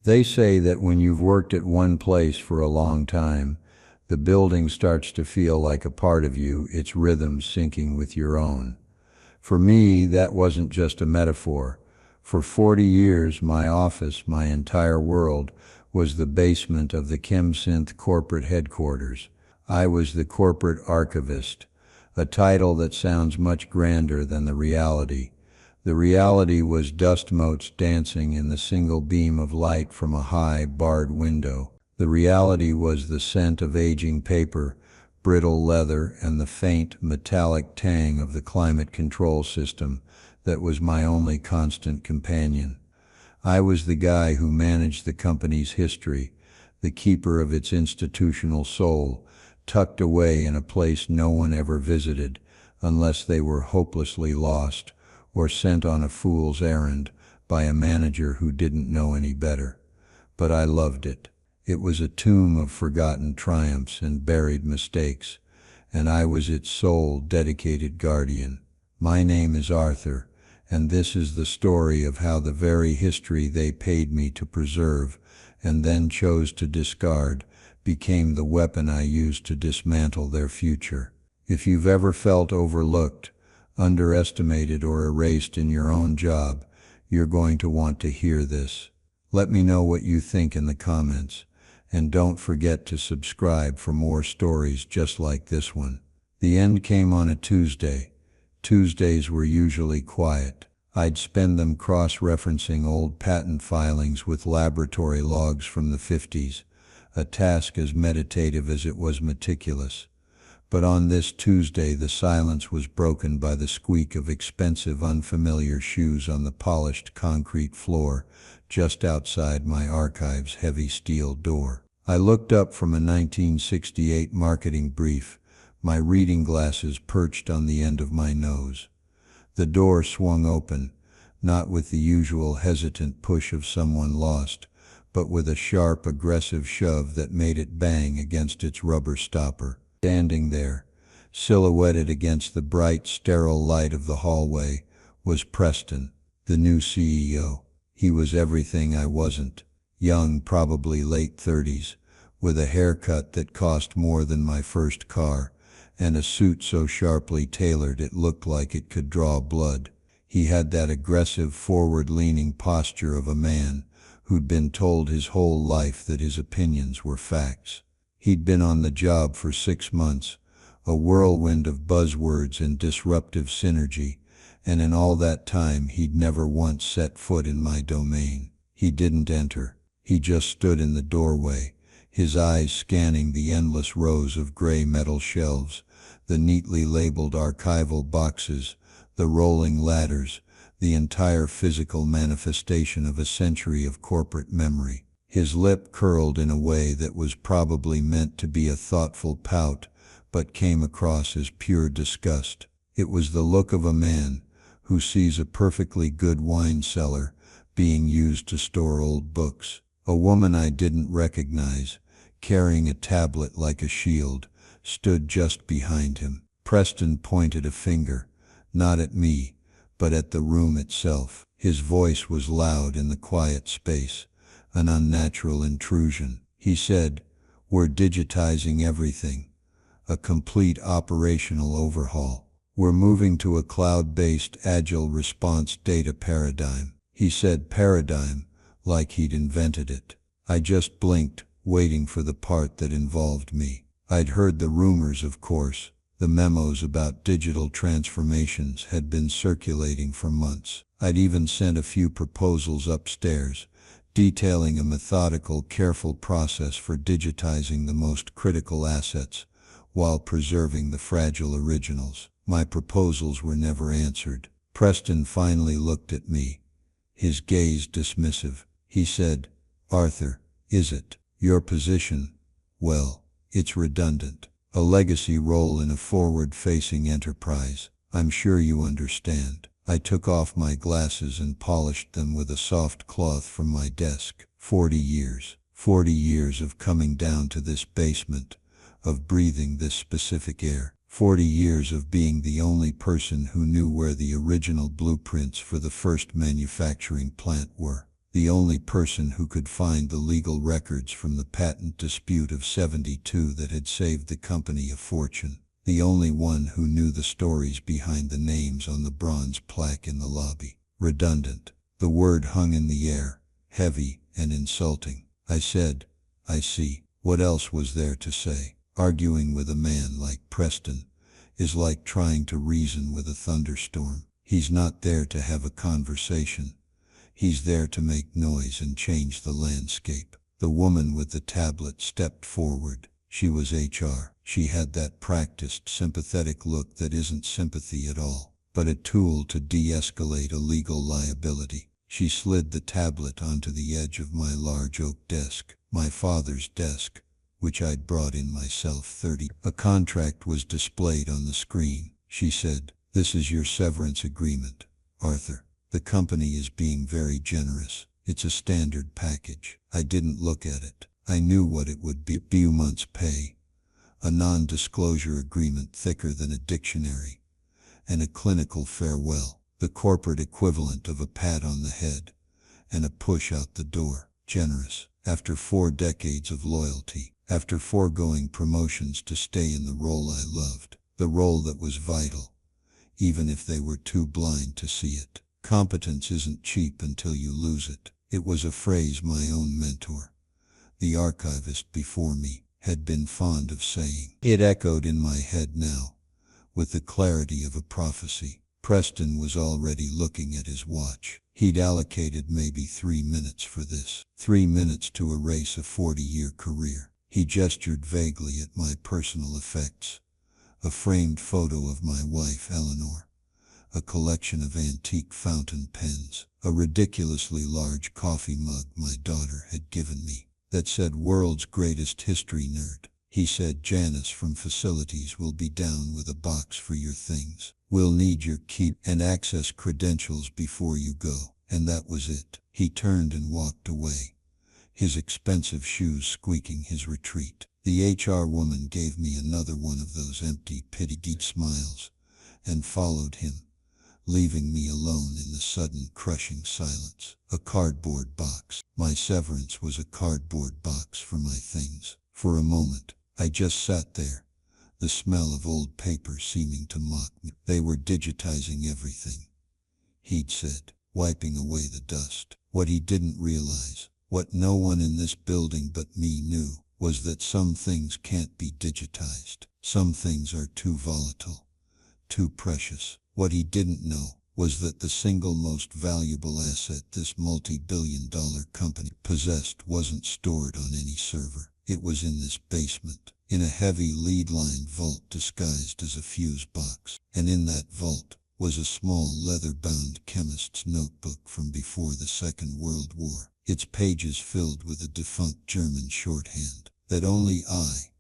They say that when you've worked at one place for a long time, the building starts to feel like a part of you, its rhythm syncing with your own. For me, that wasn't just a metaphor. For 40 years, my office, my entire world, was the basement of the ChemSynth corporate headquarters. I was the corporate archivist, a title that sounds much grander than the reality. The reality was dust motes dancing in the single beam of light from a high, barred window. The reality was the scent of aging paper, brittle leather, and the faint, metallic tang of the climate control system that was my only constant companion. I was the guy who managed the company's history, the keeper of its institutional soul, tucked away in a place no one ever visited, unless they were hopelessly lost or sent on a fool's errand by a manager who didn't know any better. But I loved it. It was a tomb of forgotten triumphs and buried mistakes, and I was its sole dedicated guardian. My name is Arthur, and this is the story of how the very history they paid me to preserve and then chose to discard became the weapon I used to dismantle their future. If you've ever felt overlooked, underestimated, or erased in your own job, you're going to want to hear this. Let me know what you think in the comments, and don't forget to subscribe for more stories just like this one. The end came on a Tuesday. Tuesdays were usually quiet. I'd spend them cross-referencing old patent filings with laboratory logs from the 50s, a task as meditative as it was meticulous. But on this Tuesday, the silence was broken by the squeak of expensive, unfamiliar shoes on the polished concrete floor just outside my archive's heavy steel door. I looked up from a 1968 marketing brief, my reading glasses perched on the end of my nose. The door swung open, not with the usual hesitant push of someone lost, but with a sharp, aggressive shove that made it bang against its rubber stopper. Standing there, silhouetted against the bright, sterile light of the hallway, was Preston, the new CEO. He was everything I wasn't. Young, probably late 30s, with a haircut that cost more than my first car, and a suit so sharply tailored it looked like it could draw blood. He had that aggressive, forward-leaning posture of a man who'd been told his whole life that his opinions were facts. He'd been on the job for 6 months, a whirlwind of buzzwords and disruptive synergy, and in all that time he'd never once set foot in my domain. He didn't enter. He just stood in the doorway, his eyes scanning the endless rows of gray metal shelves, the neatly labeled archival boxes, the rolling ladders, the entire physical manifestation of a century of corporate memory. His lip curled in a way that was probably meant to be a thoughtful pout, but came across as pure disgust. It was the look of a man who sees a perfectly good wine cellar being used to store old books. A woman I didn't recognize, carrying a tablet like a shield, stood just behind him. Preston pointed a finger, not at me, but at the room itself. His voice was loud in the quiet space, an unnatural intrusion. He said, "We're digitizing everything. A complete operational overhaul. We're moving to a cloud-based agile response data paradigm." He said paradigm like he'd invented it. I just blinked, waiting for the part that involved me. I'd heard the rumors, of course. The memos about digital transformations had been circulating for months. I'd even sent a few proposals upstairs, detailing a methodical, careful process for digitizing the most critical assets while preserving the fragile originals. My proposals were never answered. Preston finally looked at me, his gaze dismissive. He said, "Arthur, is it your position? Well, it's redundant. A legacy role in a forward-facing enterprise. I'm sure you understand." I took off my glasses and polished them with a soft cloth from my desk. 40 years. 40 years of coming down to this basement, of breathing this specific air. 40 years of being the only person who knew where the original blueprints for the first manufacturing plant were. the only person who could find the legal records from the patent dispute of '72 that had saved the company a fortune, the only one who knew the stories behind the names on the bronze plaque in the lobby. Redundant. The word hung in the air, heavy and insulting. I said, "I see." What else was there to say? Arguing with a man like Preston is like trying to reason with a thunderstorm. He's not there to have a conversation. He's there to make noise and change the landscape. The woman with the tablet stepped forward. She was HR. She had that practiced, sympathetic look that isn't sympathy at all, but a tool to de-escalate a legal liability. She slid the tablet onto the edge of my large oak desk, my father's desk, which I'd brought in myself 30. A contract was displayed on the screen. She said, "This is your severance agreement, Arthur. The company is being very generous. It's a standard package." I didn't look at it. I knew what it would be. A few months' pay, a non-disclosure agreement thicker than a dictionary, and a clinical farewell, the corporate equivalent of a pat on the head and a push out the door. Generous. After 4 decades of loyalty, after foregoing promotions to stay in the role I loved, the role that was vital, even if they were too blind to see it. Competence isn't cheap until you lose it. It was a phrase my own mentor, the archivist before me, had been fond of saying. It echoed in my head now, with the clarity of a prophecy. Preston was already looking at his watch. He'd allocated maybe 3 minutes for this. 3 minutes to erase a 40-year career. He gestured vaguely at my personal effects. A framed photo of my wife Eleanor, a collection of antique fountain pens, a ridiculously large coffee mug my daughter had given me that said "World's Greatest History Nerd." He said, "Janice from facilities will be down with a box for your things. We'll need your key and access credentials before you go." And that was it. He turned and walked away, his expensive shoes squeaking his retreat. The HR woman gave me another one of those empty, pity-deep smiles and followed him, leaving me alone in the sudden, crushing silence. A cardboard box. My severance was a cardboard box for my things. For a moment, I just sat there, the smell of old paper seeming to mock me. "They were digitizing everything," he'd said, wiping away the dust. What he didn't realize, what no one in this building but me knew, was that some things can't be digitized. Some things are too volatile, too precious. What he didn't know was that the single most valuable asset this multi-billion-dollar company possessed wasn't stored on any server. It was in this basement, in a heavy lead-lined vault disguised as a fuse box. And in that vault was a small leather-bound chemist's notebook from before the Second World War, its pages filled with a defunct German shorthand that only I,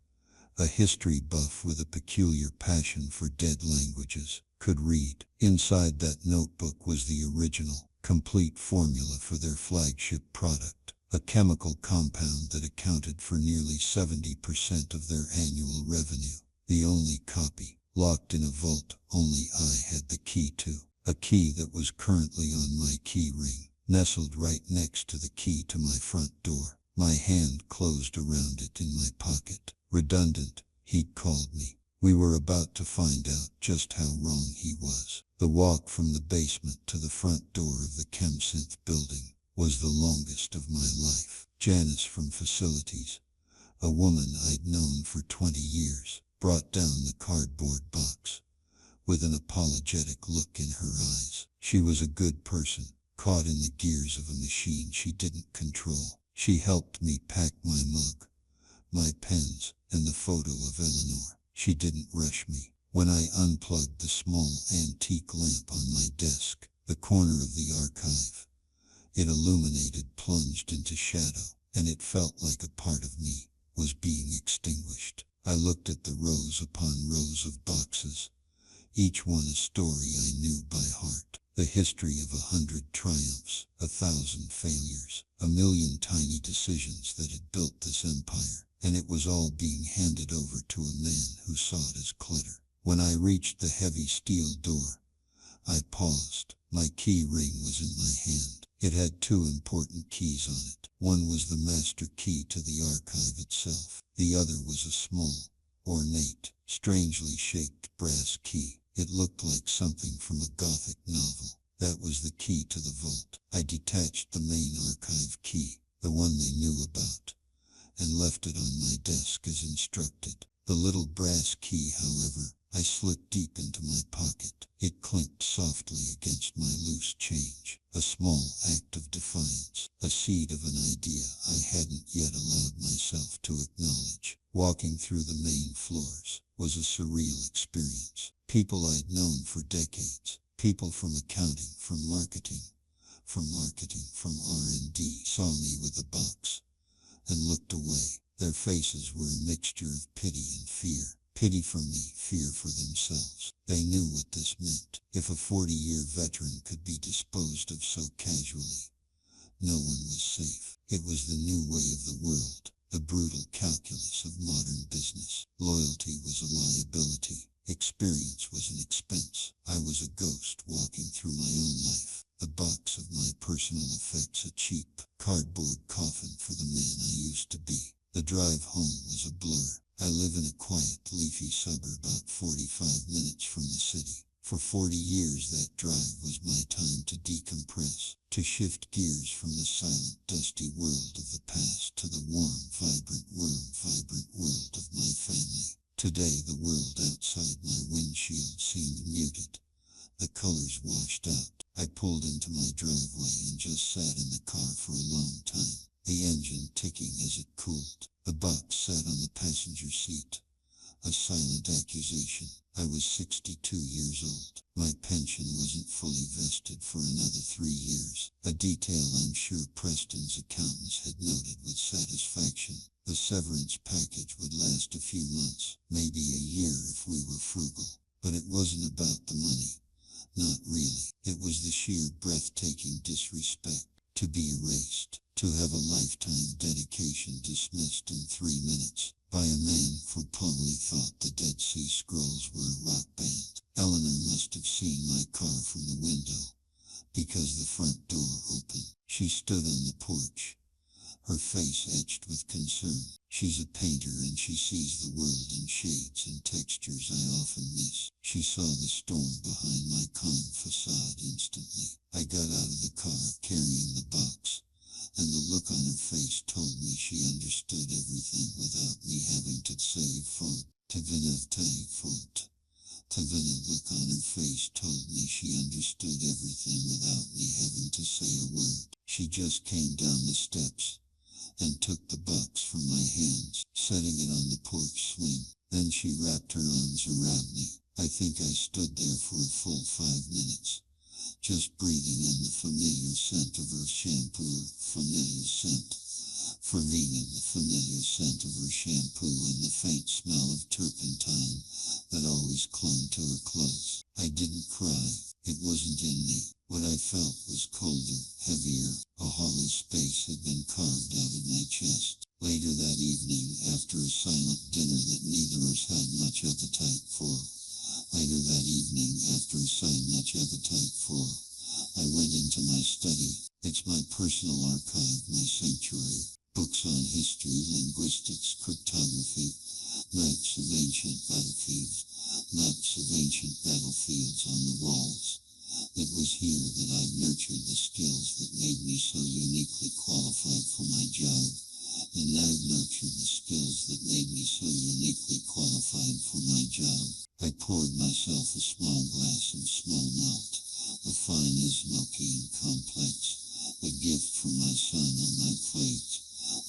a history buff with a peculiar passion for dead languages, could read. Inside that notebook was the original, complete formula for their flagship product, a chemical compound that accounted for nearly 70% of their annual revenue. The only copy, locked in a vault only I had the key to, a key that was currently on my key ring, nestled right next to the key to my front door. My hand closed around it in my pocket. Redundant, he'd called me. We were about to find out just how wrong he was. The walk from the basement to the front door of the ChemSynth building was the longest of my life. Janice from facilities, a woman I'd known for 20 years, brought down the cardboard box with an apologetic look in her eyes. She was a good person, caught in the gears of a machine she didn't control. She helped me pack my mug, my pens, and the photo of Eleanor. She didn't rush me. When I unplugged the small antique lamp on my desk, the corner of the archive it illuminated plunged into shadow, and it felt like a part of me was being extinguished. I looked at the rows upon rows of boxes, each one a story I knew by heart. The history of 100 triumphs, 1,000 failures, 1,000,000 tiny decisions that had built this empire. And it was all being handed over to a man who saw it as clutter. When I reached the heavy steel door, I paused. My key ring was in my hand. It had 2 important the master key to the archive itself. The other was a small, ornate, strangely shaped brass key. It looked like something from a Gothic novel. That was the key to the vault. I detached the main archive key, the one they knew about, and left it on my desk as instructed. The little brass key, however, I slipped deep into my pocket. It clinked softly against my loose change. A small act of defiance, a seed of an idea I hadn't yet allowed myself to acknowledge. Walking through the main floors was a surreal experience. People I'd known for decades, people from accounting, from marketing, from R&D, saw me with a box and looked away. Their faces were a mixture of pity and fear. Pity for me, fear for themselves. They knew what this meant. If a 40-year veteran could be disposed of so casually, no one was safe. It was the new way of the world, the brutal calculus of modern business. Loyalty was a liability. Experience was an expense. I was a ghost walking through my own life. The box of my personal effects, a cheap cardboard coffin for the man I used to be. The drive home was a blur. I live in a quiet, leafy suburb about 45 minutes from the city. For 40 years that drive was my time to decompress, to shift gears from the silent, dusty world of the past to the warm, vibrant world of my family. Today the world outside my windshield seemed muted. The colors washed out. I pulled into my driveway and just sat in the car for a long time, the engine ticking as it cooled. The box sat on the passenger seat, a silent accusation. I was 62 years old. My pension wasn't fully vested for another 3 years, a detail I'm sure Preston's accountants had noted with satisfaction. The severance package would last a few months, maybe a year if we were frugal. But it wasn't about the money. Not really. It was the sheer breathtaking disrespect. To be erased. To have a lifetime dedication dismissed in 3 minutes by a man who probably thought the Dead Sea Scrolls were a rock band. Eleanor must have seen my car from the window, because the front door opened. She stood on the porch, her face etched with concern. She's a painter and she sees the world in shades and textures I often miss. She saw the storm behind my calm facade instantly. I got out of the car carrying the box, and the look on her face told me she understood everything without me having to say fault. Tavina look on her face told me she understood everything without me having to say a word. She just came down the steps and took the box from my hands, setting it on the porch swing. Then she wrapped her arms around me. I think I stood there for a full 5 minutes, just breathing in the familiar scent of her shampoo, and the faint smell of turpentine that always clung to her clothes. I didn't cry. It wasn't in me. What I felt was colder, heavier. A hollow space had been carved out of my chest. Later that evening, after a silent dinner that neither of us had much appetite for, I went into my study. It's my personal archive, my sanctuary. Books on history, linguistics, cryptography, maps of ancient battlefields on the walls. It was here that I nurtured the skills that made me so uniquely qualified for my job, and I poured myself a small glass of small malt, a fine milky and complex, a gift from my son on my plate,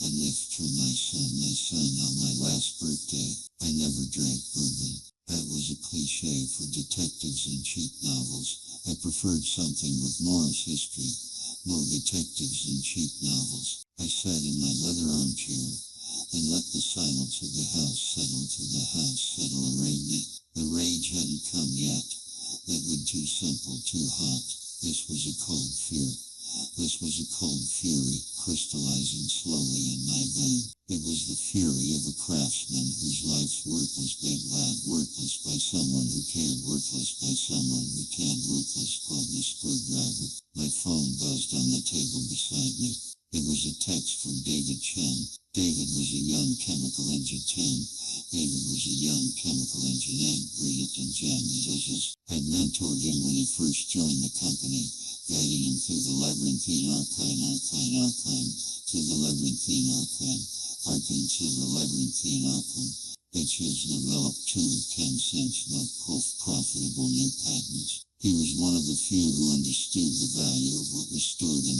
a gift from my son on my last birthday. I never drank bourbon. That was a cliche for detectives and cheap novels. I preferred something with Morris history, more detectives and cheap novels. I sat in my leather armchair and let the silence of the house arraign me. The rage hadn't come yet. That would too simple, too hot. This was a cold fury crystallizing slowly in my vein. It was the fury of a craftsman whose life's work was made loud, worthless by someone who cared, called me screwdriver. My phone buzzed on the table beside me. It was a text from David David was a young chemical engineer. David was a young chemical engineer, brilliant and ambitious. Had mentored him when he first joined the company, guiding him through the labyrinthine arcane, to the labyrinthine arcane, to the labyrinthine arcane. Which has developed two ChemSynth profitable new patents. He was one of the few who understood the value of what was stored in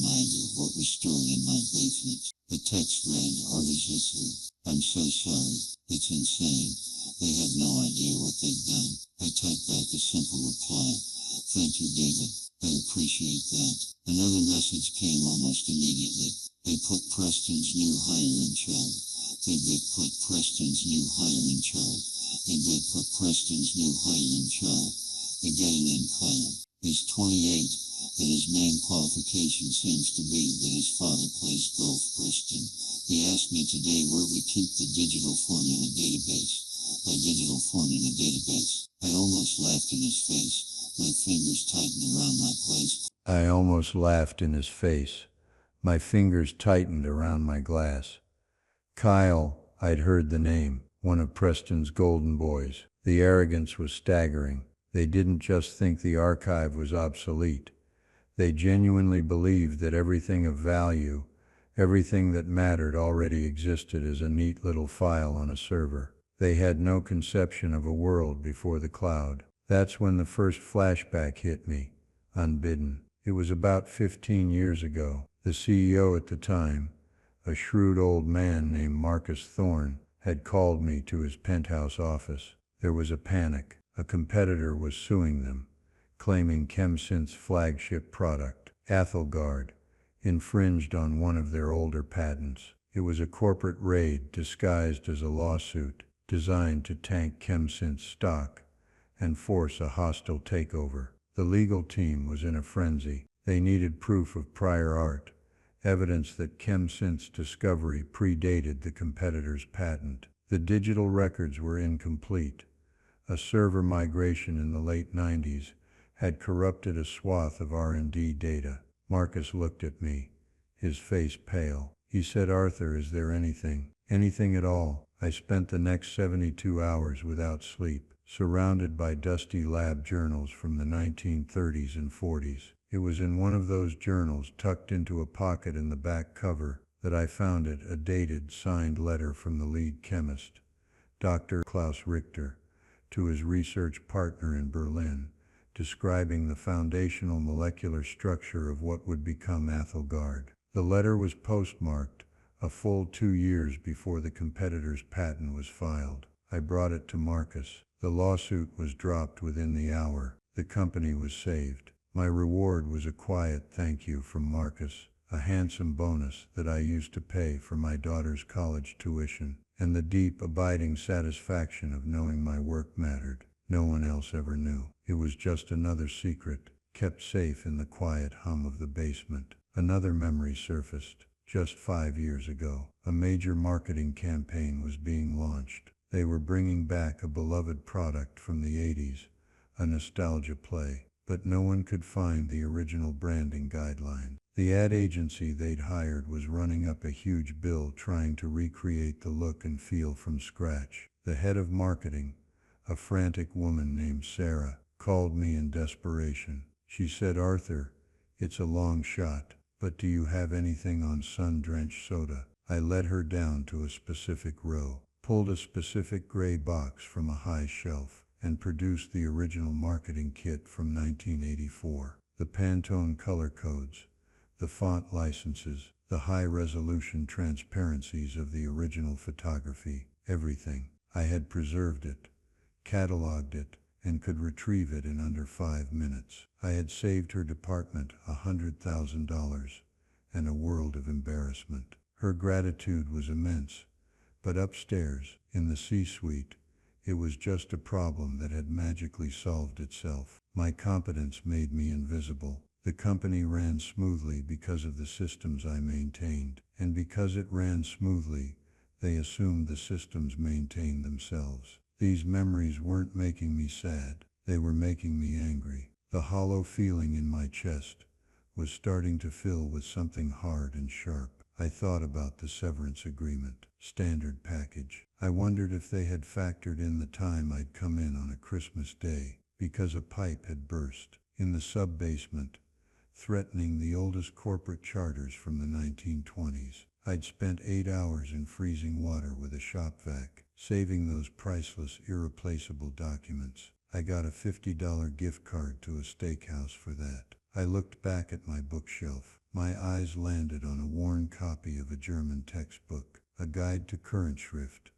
my basement. The text read, archivist, I'm so sorry. It's insane. They have no idea what they've done. I typed back a simple reply. Thank you, David. I appreciate that. Another message came almost immediately. They put Preston's new hire in charge. They did put Preston's new hire in charge. A guy named Kyle. He's 28, and his main qualification seems to be that his father plays golf. Preston. He asked me today where we keep the digital formula database. I almost laughed in his face. My fingers tightened around my place. I almost laughed in his face. My fingers tightened around my glass. Kyle, I'd heard the name, one of Preston's golden boys. The arrogance was staggering. They didn't just think the archive was obsolete. They genuinely believed that everything of value, everything that mattered already existed as a neat little file on a server. They had no conception of a world before the cloud. That's when the first flashback hit me, unbidden. It was about 15 years ago. The CEO at the time, a shrewd old man named Marcus Thorne, had called me to his penthouse office. There was a panic. A competitor was suing them, claiming ChemSynth's flagship product, Athelgard, infringed on one of their older patents. It was a corporate raid disguised as a lawsuit designed to tank ChemSynth's stock and force a hostile takeover. The legal team was in a frenzy. They needed proof of prior art, evidence that ChemSynth's discovery predated the competitor's patent. The digital records were incomplete. A server migration in the late 90s had corrupted a swath of R&D data. Marcus looked at me, his face pale. He said, Arthur, is there anything at all? I spent the next 72 hours without sleep, surrounded by dusty lab journals from the 1930s and 40s. It was in one of those journals tucked into a pocket in the back cover that I found it, a dated, signed letter from the lead chemist, Dr. Klaus Richter, to his research partner in Berlin, describing the foundational molecular structure of what would become Athelgard. The letter was postmarked a full 2 years before the competitor's patent was filed. I brought it to Marcus. The lawsuit was dropped within the hour. The company was saved. My reward was a quiet thank you from Marcus, a handsome bonus that I used to pay for my daughter's college tuition, and the deep, abiding satisfaction of knowing my work mattered. No one else ever knew. It was just another secret, kept safe in the quiet hum of the basement. Another memory surfaced. Just 5 years ago, a major marketing campaign was being launched. They were bringing back a beloved product from the 80s, a nostalgia play, but no one could find the original branding guideline. The ad agency they'd hired was running up a huge bill trying to recreate the look and feel from scratch. The head of marketing, a frantic woman named Sarah, called me in desperation. She said, Arthur, it's a long shot, but do you have anything on sun-drenched soda? I led her down to a specific row, pulled a specific gray box from a high shelf, and produced the original marketing kit from 1984. The Pantone color codes, the font licenses, the high-resolution transparencies of the original photography, everything. I had preserved it, cataloged it, and could retrieve it in under 5 minutes. I had saved her department $100,000 and a world of embarrassment. Her gratitude was immense, but upstairs, in the C-suite, it was just a problem that had magically solved itself. My competence made me invisible. The company ran smoothly because of the systems I maintained, and because it ran smoothly, they assumed the systems maintained themselves. These memories weren't making me sad. They were making me angry. The hollow feeling in my chest was starting to fill with something hard and sharp. I thought about the severance agreement, standard package. I wondered if they had factored in the time I'd come in on a Christmas day because a pipe had burst in the sub-basement, threatening the oldest corporate charters from the 1920s. I'd spent 8 hours in freezing water with a shop vac, saving those priceless, irreplaceable documents. I got a $50 gift card to a steakhouse for that. I looked back at my bookshelf. My eyes landed on a worn copy of a German textbook, a guide to current schrift,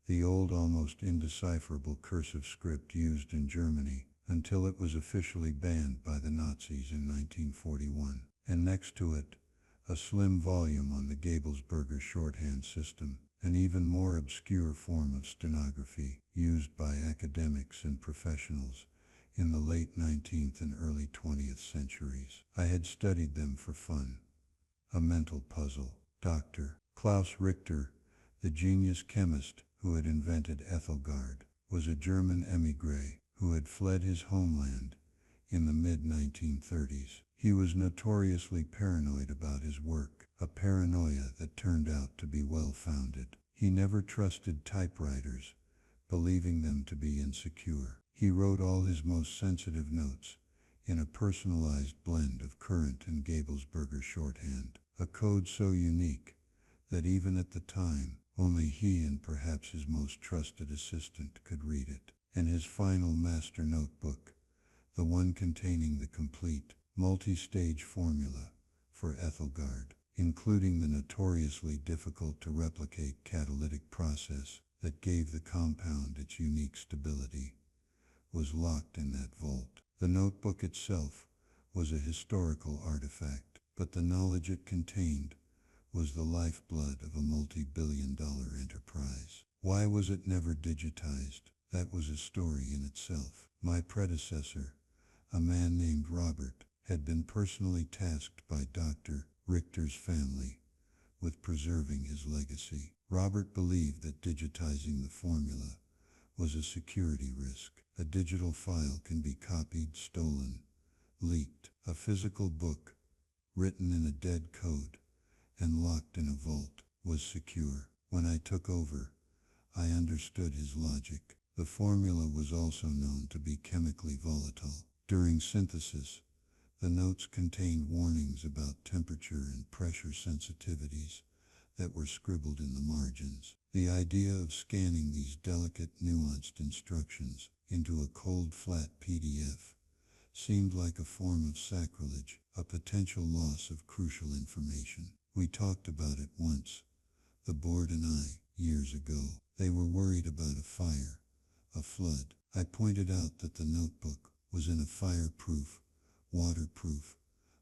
the old, almost indecipherable cursive script used in Germany until it was officially banned by the Nazis in 1941. And next to it, a slim volume on the Gabelsberger shorthand system, an even more obscure form of stenography used by academics and professionals in the late 19th and early 20th centuries. I had studied them for fun, a mental puzzle. Dr. Klaus Richter, the genius chemist who had invented Ethelgard, was a German émigré who had fled his homeland in the mid-1930s. He was notoriously paranoid about his work, a paranoia that turned out to be well-founded. He never trusted typewriters, believing them to be insecure. He wrote all his most sensitive notes in a personalized blend of current and Gabelsberger shorthand, a code so unique that even at the time, only he and perhaps his most trusted assistant could read it. And his final master notebook, the one containing the complete, multi-stage formula for Ethelgard, including the notoriously difficult-to-replicate catalytic process that gave the compound its unique stability, was locked in that vault. The notebook itself was a historical artifact, but the knowledge it contained was the lifeblood of a multi-billion-dollar enterprise. Why was it never digitized? That was a story in itself. My predecessor, a man named Robert, had been personally tasked by Dr. Richter's family with preserving his legacy. Robert believed that digitizing the formula was a security risk. A digital file can be copied, stolen, leaked. A physical book, written in a dead code and locked in a vault, was secure. When I took over, I understood his logic. The formula was also known to be chemically volatile. During synthesis, the notes contained warnings about temperature and pressure sensitivities that were scribbled in the margins. The idea of scanning these delicate, nuanced instructions into a cold, flat PDF seemed like a form of sacrilege, a potential loss of crucial information. We talked about it once, the board and I, years ago. They were worried about a fire, a flood. I pointed out that the notebook was in a fireproof, waterproof,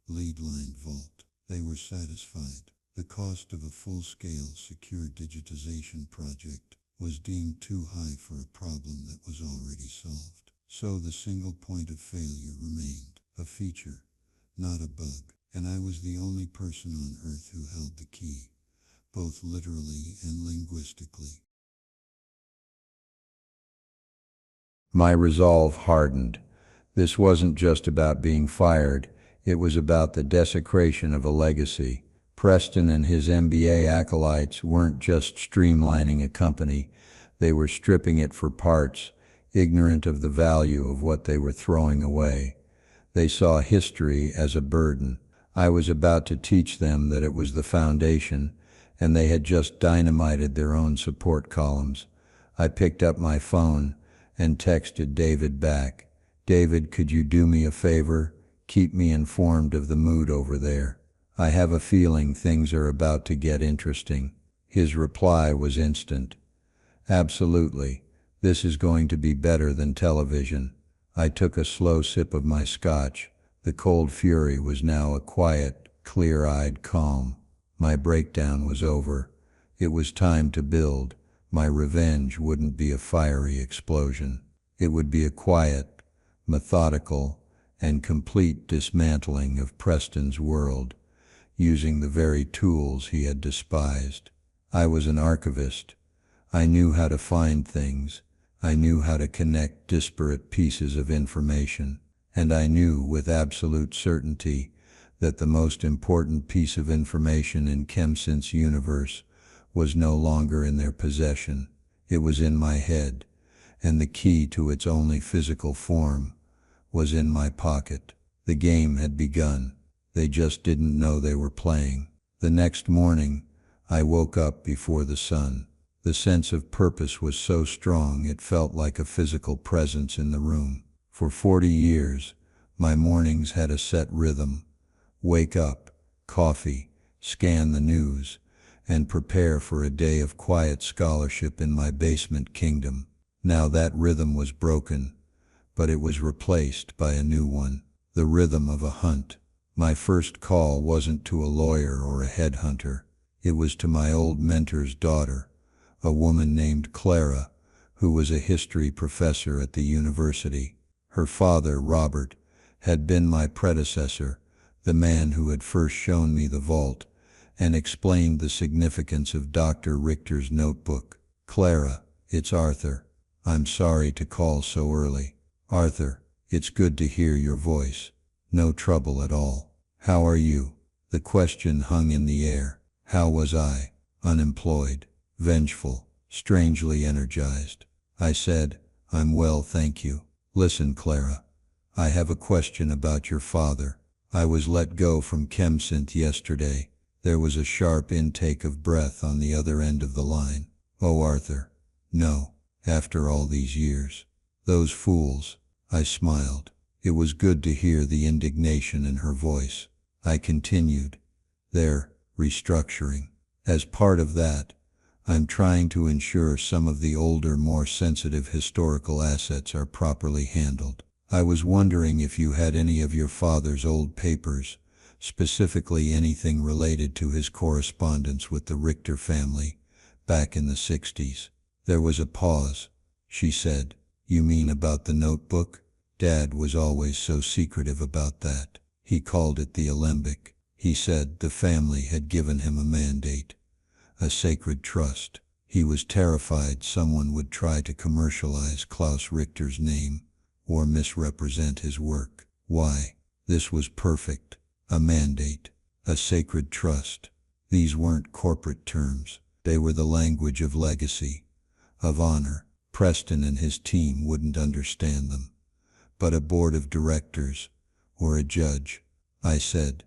lead-lined vault. They were satisfied. The cost of a full-scale secure digitization project was deemed too high for a problem that was already solved. So the single point of failure remained, a feature, not a bug, and I was the only person on Earth who held the key, both literally and linguistically. My resolve hardened. This wasn't just about being fired, it was about the desecration of a legacy. Preston and his MBA acolytes weren't just streamlining a company, they were stripping it for parts, ignorant of the value of what they were throwing away. They saw history as a burden. I was about to teach them that it was the foundation, and they had just dynamited their own support columns. I picked up my phone and texted David back. David, could you do me a favor? Keep me informed of the mood over there. I have a feeling things are about to get interesting. His reply was instant. Absolutely. This is going to be better than television. I took a slow sip of my scotch. The cold fury was now a quiet, clear-eyed calm. My breakdown was over. It was time to build. My revenge wouldn't be a fiery explosion. It would be a quiet, methodical, and complete dismantling of Preston's world, using the very tools he had despised. I was an archivist. I knew how to find things. I knew how to connect disparate pieces of information. And I knew with absolute certainty that the most important piece of information in ChemSynth's universe was no longer in their possession. It was in my head, and the key to its only physical form was in my pocket. The game had begun. They just didn't know they were playing. The next morning, I woke up before the sun. The sense of purpose was so strong it felt like a physical presence in the room. For 40 years, my mornings had a set rhythm. Wake up, coffee, scan the news, and prepare for a day of quiet scholarship in my basement kingdom. Now that rhythm was broken, but it was replaced by a new one, the rhythm of a hunt. My first call wasn't to a lawyer or a headhunter. It was to my old mentor's daughter, a woman named Clara, who was a history professor at the university. Her father, Robert, had been my predecessor, the man who had first shown me the vault and explained the significance of Dr. Richter's notebook. "Clara, it's Arthur. I'm sorry to call so early." "Arthur, it's good to hear your voice. No trouble at all. How are you?" The question hung in the air. How was I? Unemployed, vengeful, strangely energized. I said, "I'm well, thank you." "Listen, Clara. I have a question about your father. I was let go from ChemSynth yesterday." There was a sharp intake of breath on the other end of the line. "Oh, Arthur. No. After all these years. Those fools." I smiled. It was good to hear the indignation in her voice. I continued, "They're restructuring. As part of that, I'm trying to ensure some of the older, more sensitive historical assets are properly handled. I was wondering if you had any of your father's old papers, specifically anything related to his correspondence with the Richter family back in the 60s. There was a pause. She said, "You mean about the notebook? Dad was always so secretive about that. He called it the alembic. He said the family had given him a mandate, a sacred trust. He was terrified someone would try to commercialize Klaus Richter's name or misrepresent his work. Why? This was perfect. A mandate, a sacred trust. These weren't corporate terms. They were the language of legacy, of honor. Preston and his team wouldn't understand them. But a board of directors, or a judge." I said,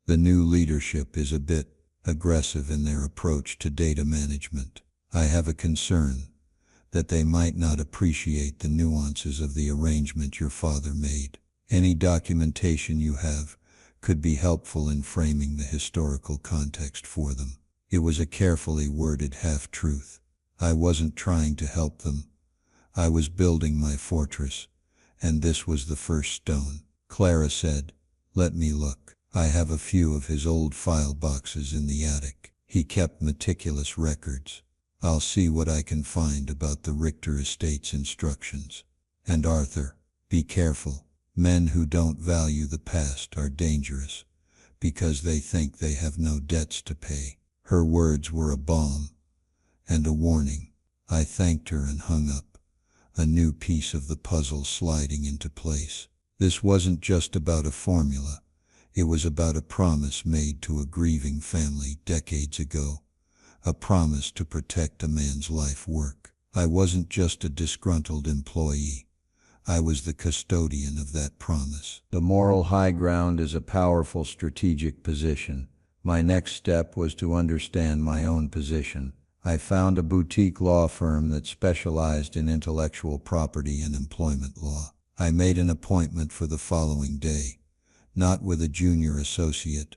"The new leadership is a bit aggressive in their approach to data management. I have a concern that they might not appreciate the nuances of the arrangement your father made. Any documentation you have could be helpful in framing the historical context for them." It was a carefully worded half-truth. I wasn't trying to help them. I was building my fortress, and this was the first stone. Clara said, "Let me look. I have a few of his old file boxes in the attic. He kept meticulous records. I'll see what I can find about the Richter estate's instructions. And Arthur, be careful. Men who don't value the past are dangerous, because they think they have no debts to pay." Her words were a balm and a warning. I thanked her and hung up, a new piece of the puzzle sliding into place. This wasn't just about a formula. It was about a promise made to a grieving family decades ago, a promise to protect a man's life work. I wasn't just a disgruntled employee. I was the custodian of that promise. The moral high ground is a powerful strategic position. My next step was to understand my own position. I found a boutique law firm that specialized in intellectual property and employment law. I made an appointment for the following day, not with a junior associate,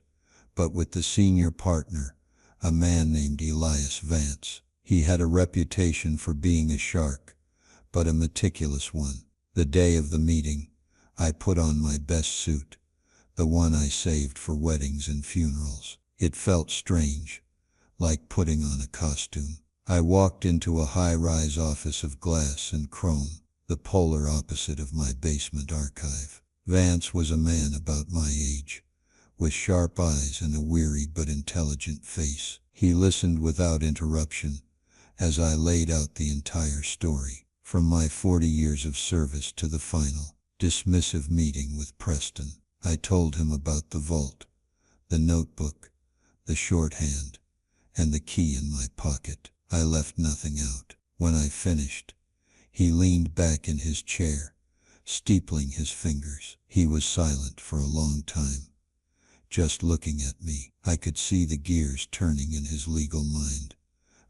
but with the senior partner, a man named Elias Vance. He had a reputation for being a shark, but a meticulous one. The day of the meeting, I put on my best suit, the one I saved for weddings and funerals. It felt strange, like putting on a costume. I walked into a high-rise office of glass and chrome, the polar opposite of my basement archive. Vance was a man about my age, with sharp eyes and a weary but intelligent face. He listened without interruption as I laid out the entire story, from my 40 years of service to the final, dismissive meeting with Preston. I told him about the vault, the notebook, the shorthand, and the key in my pocket. I left nothing out. When I finished, he leaned back in his chair, steepling his fingers. He was silent for a long time, just looking at me. I could see the gears turning in his legal mind,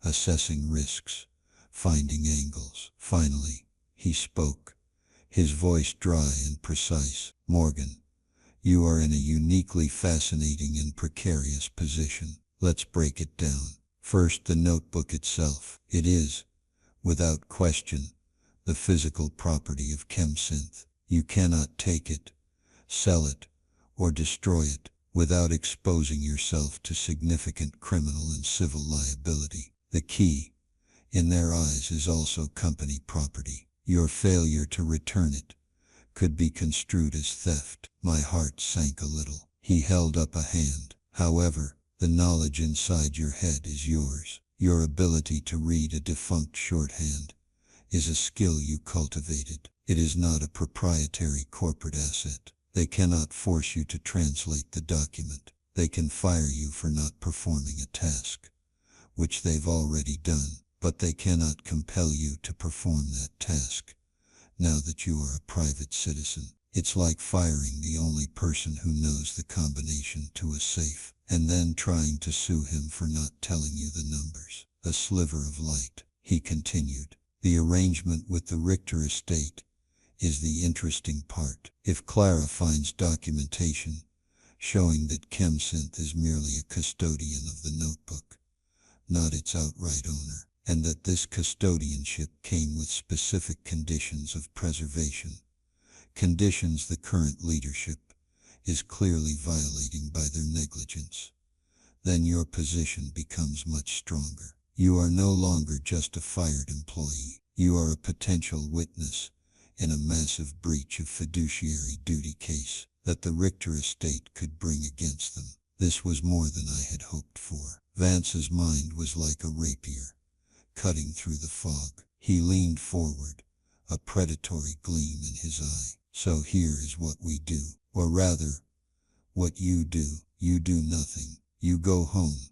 assessing risks, finding angles. Finally, he spoke, his voice dry and precise. "Morgan, you are in a uniquely fascinating and precarious position. Let's break it down. First, the notebook itself. It is, without question, the physical property of ChemSynth. You cannot take it, sell it, or destroy it without exposing yourself to significant criminal and civil liability. The key, in their eyes, is also company property. Your failure to return it could be construed as theft." My heart sank a little. He held up a hand. "However, the knowledge inside your head is yours. Your ability to read a defunct shorthand is a skill you cultivated. It is not a proprietary corporate asset. They cannot force you to translate the document. They can fire you for not performing a task, which they've already done, but they cannot compel you to perform that task now that you are a private citizen. It's like firing the only person who knows the combination to a safe, and then trying to sue him for not telling you the numbers." A sliver of light, he continued. "The arrangement with the Richter estate is the interesting part. If Clara finds documentation showing that ChemSynth is merely a custodian of the notebook, not its outright owner, and that this custodianship came with specific conditions of preservation, conditions the current leadership is clearly violating by their negligence, then your position becomes much stronger. You are no longer just a fired employee. You are a potential witness in a massive breach of fiduciary duty case that the Richter estate could bring against them." This was more than I had hoped for. Vance's mind was like a rapier, cutting through the fog. He leaned forward, a predatory gleam in his eye. "So here is what we do, or rather, what you do. You do nothing. You go home.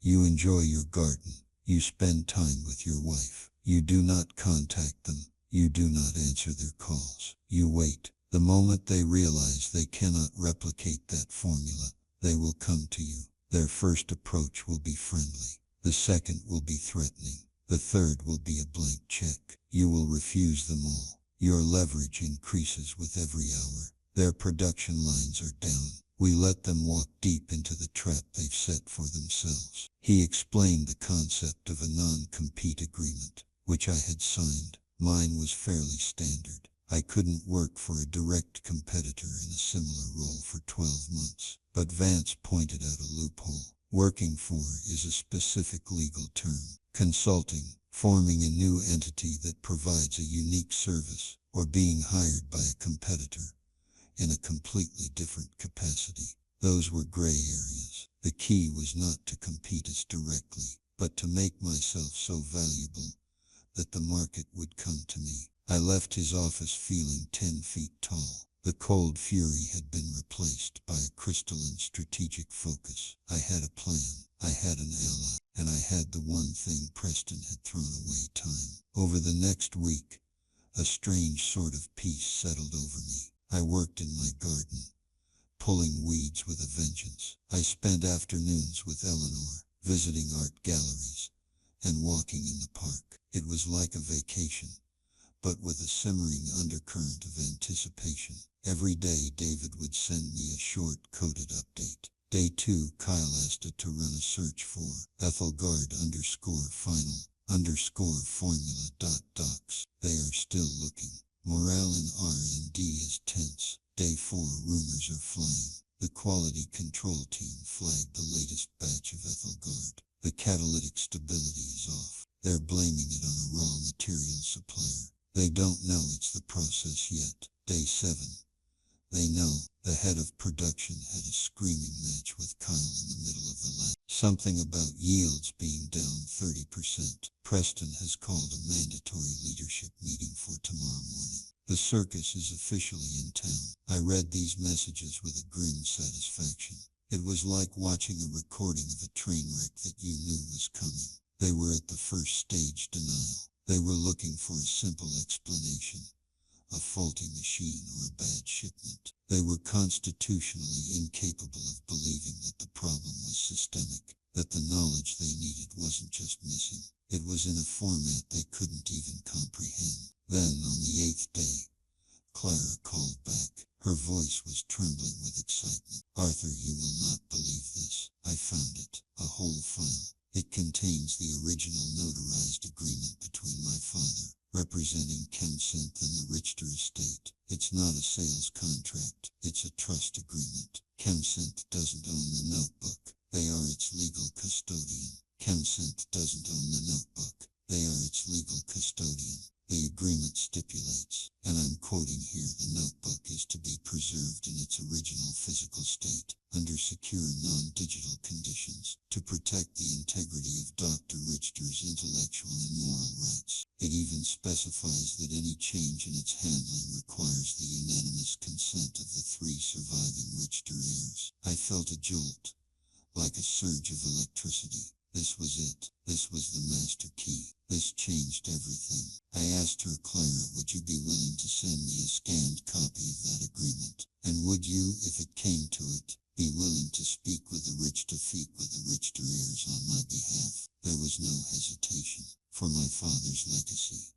You enjoy your garden. You spend time with your wife. You do not contact them. You do not answer their calls. You wait. The moment they realize they cannot replicate that formula, they will come to you. Their first approach will be friendly. The second will be threatening. The third will be a blank check. You will refuse them all. Your leverage increases with every hour. Their production lines are down. We let them walk deep into the trap they've set for themselves." He explained the concept of a non-compete agreement, which I had signed. Mine was fairly standard. I couldn't work for a direct competitor in a similar role for 12 months. But Vance pointed out a loophole. Working for is a specific legal term. Consulting, forming a new entity that provides a unique service, or being hired by a competitor in a completely different capacity. Those were gray areas. The key was not to compete as directly, but to make myself so valuable that the market would come to me. I left his office feeling 10 feet tall. The cold fury had been replaced by a crystalline strategic focus. I had a plan, I had an ally, and I had the one thing Preston had thrown away: time. Over the next week, a strange sort of peace settled over me. I worked in my garden, pulling weeds with a vengeance. I spent afternoons with Eleanor, visiting art galleries, and walking in the park. It was like a vacation, but with a simmering undercurrent of anticipation. Every day David would send me a short coded update. Day 2, Kyle asked it to run a search for Ethelgard_final_formula.docs. They are still looking. Morale in R&D is tense. Day 4, rumors are flying. The quality control team flagged the latest batch of Ethelgard. The catalytic stability is off. They're blaming it on a raw material supplier. They don't know it's the process yet. Day 7. They know. The head of production had a screaming match with Kyle in the middle of the lab. Something about yields being down 30%. Preston has called a mandatory leadership meeting for tomorrow morning. The circus is officially in town. I read these messages with a grim satisfaction. It was like watching a recording of a train wreck that you knew was coming. They were at the first stage denial. They were looking for a simple explanation. A faulty machine or a bad shipment. They were constitutionally incapable of believing that the problem was systemic, that the knowledge they needed wasn't just missing. It was in a format they couldn't even comprehend. Then, on the 8th day, Clara called back. Her voice was trembling with excitement. "Arthur, you will not believe this. I found it. A whole file. It contains the original notarized agreement between my father, representing ChemSynth and the Richter estate. It's not a sales contract. It's a trust agreement. ChemSynth doesn't own the notebook. They are its legal custodian. ChemSynth doesn't own the notebook. They are its legal custodian. The agreement stipulates, and I'm quoting here, the notebook is to be preserved in its original physical state, under secure non-digital conditions, to protect the integrity of Dr. Richter's intellectual and moral rights. It even specifies that any change in its handling requires the unanimous consent of the 3 surviving Richter heirs. I felt a jolt, like a surge of electricity. This was it. This was the master key. This changed everything. I asked her, "Clara, would you be willing to send me a scanned copy of that agreement? And would you, if it came to it, be willing to speak with the Richter heirs on my behalf?" There was no hesitation. "For my father's legacy.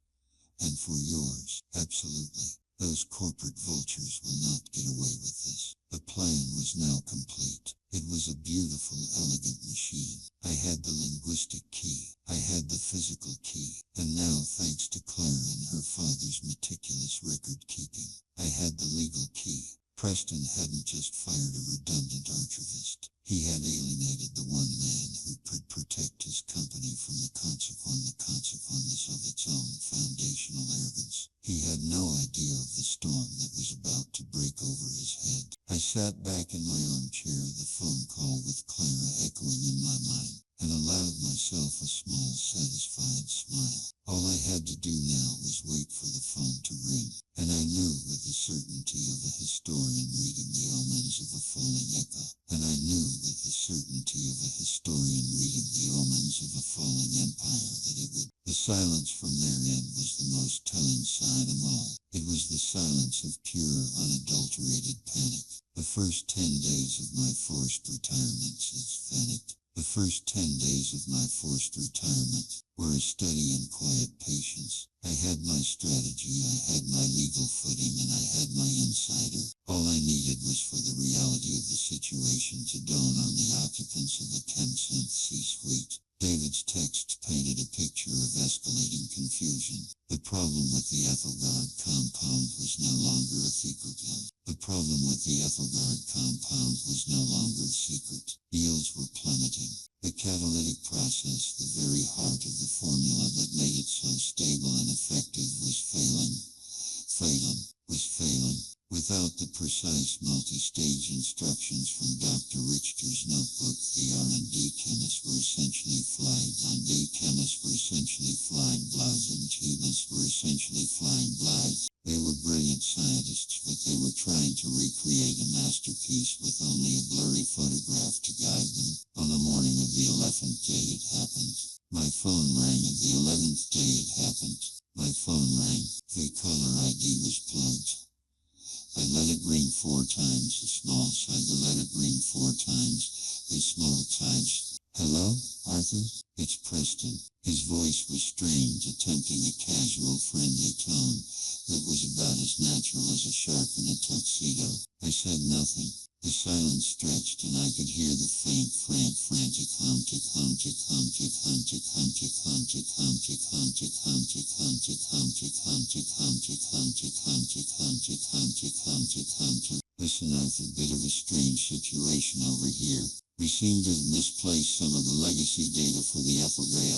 And for yours, absolutely. Those corporate vultures will not get away with this." The plan was now complete. It was a beautiful, elegant machine. I had the linguistic key. I had the physical key. And now, thanks to Clara and her father's meticulous record-keeping, I had the legal key. Preston hadn't just fired a redundant archivist. He had alienated the one man who could protect his company from the consequences of its own foundational arrogance. He had no idea of the storm that was about to break over his head. I sat back in my armchair, the phone call with Clara echoing in my mind, and allowed myself a small, satisfied smile. All I had to do now was wait for the phone to ring, and I knew with the certainty of a historian reading the omens of a falling echo, and I knew with the certainty of a historian reading the omens of a falling empire that it would. The silence from their end was the most telling sign of all. It was the silence of pure, unadulterated panic. The first 10 days of my forced retirement, says Vanek. The first 10 days of my forced retirement were a steady and quiet patience. I had my strategy, I had my legal footing, and I had my insider. All I needed was for the reality of the situation to dawn on the occupants of the ChemSynth C-suite. David's text painted a picture of escalating confusion. The problem with the Ethelgard compound was no longer a secret. The problem with the Ethelgard compound was no longer a secret. Yields were plummeting. The catalytic process, the very heart of the formula that made it so stable and effective, was failing. Without the precise multi-stage instructions from Dr. Richter's notebook, the R&D chemists were essentially flying blind. They were brilliant scientists, but they were trying to recreate a masterpiece with only a blurry photograph to guide them. On the morning of the 11th day it happened. My phone rang. At the 11th day it happened. My phone rang. The caller ID was plugged. I let it ring 4 times. A small side. I let it ring 4 times. A small times. "Hello, Arthur? It's Preston." His voice was strange, attempting a casual, friendly tone that was about as natural as a shark in a tuxedo. I said nothing. The silence stretched, and I could hear the faint, frantic "Listen, Arthur, bit of a strange situation over here. We seem to have misplaced some of the legacy data for the Ethelgard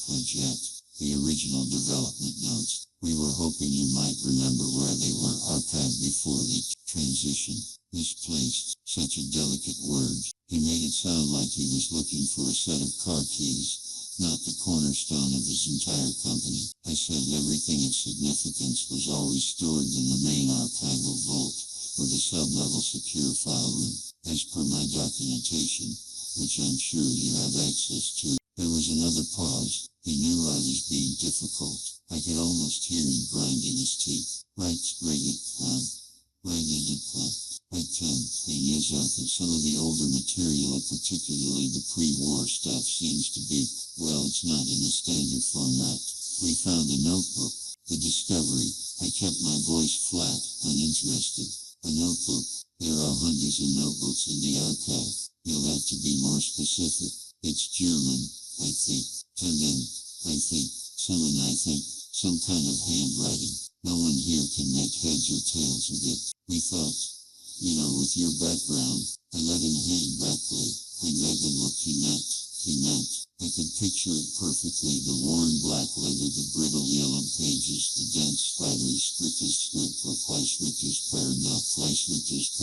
project, the original development notes. We were hoping you might remember where they were archived before the transition." Misplaced, such a delicate word. He made it sound like he was looking for a set of car keys. not the cornerstone of his entire company. I said everything of significance was always stored in the main archival vault, or the sub-level secure file room, as per my documentation, which I'm sure you have access to. There was another pause. He knew I was being difficult. I could almost hear him grinding his teeth. Right, I can. Years after, some of the older material, particularly the pre-war stuff, seems to be, well, it's not in a standard format. We found a notebook. The discovery. I kept my voice flat, uninterested. A notebook. There are hundreds of notebooks in the archive. You'll have to be more specific. It's German, I think. And then, I think, some kind of handwriting. No one here can make heads or tails of it. We thought, with your background, I let him hang backly. I read the look he meant. I could picture it perfectly. The worn black leather, the brittle yellow pages, the dense spidery script for Fleischrichter's Paradox, Fleischrichter's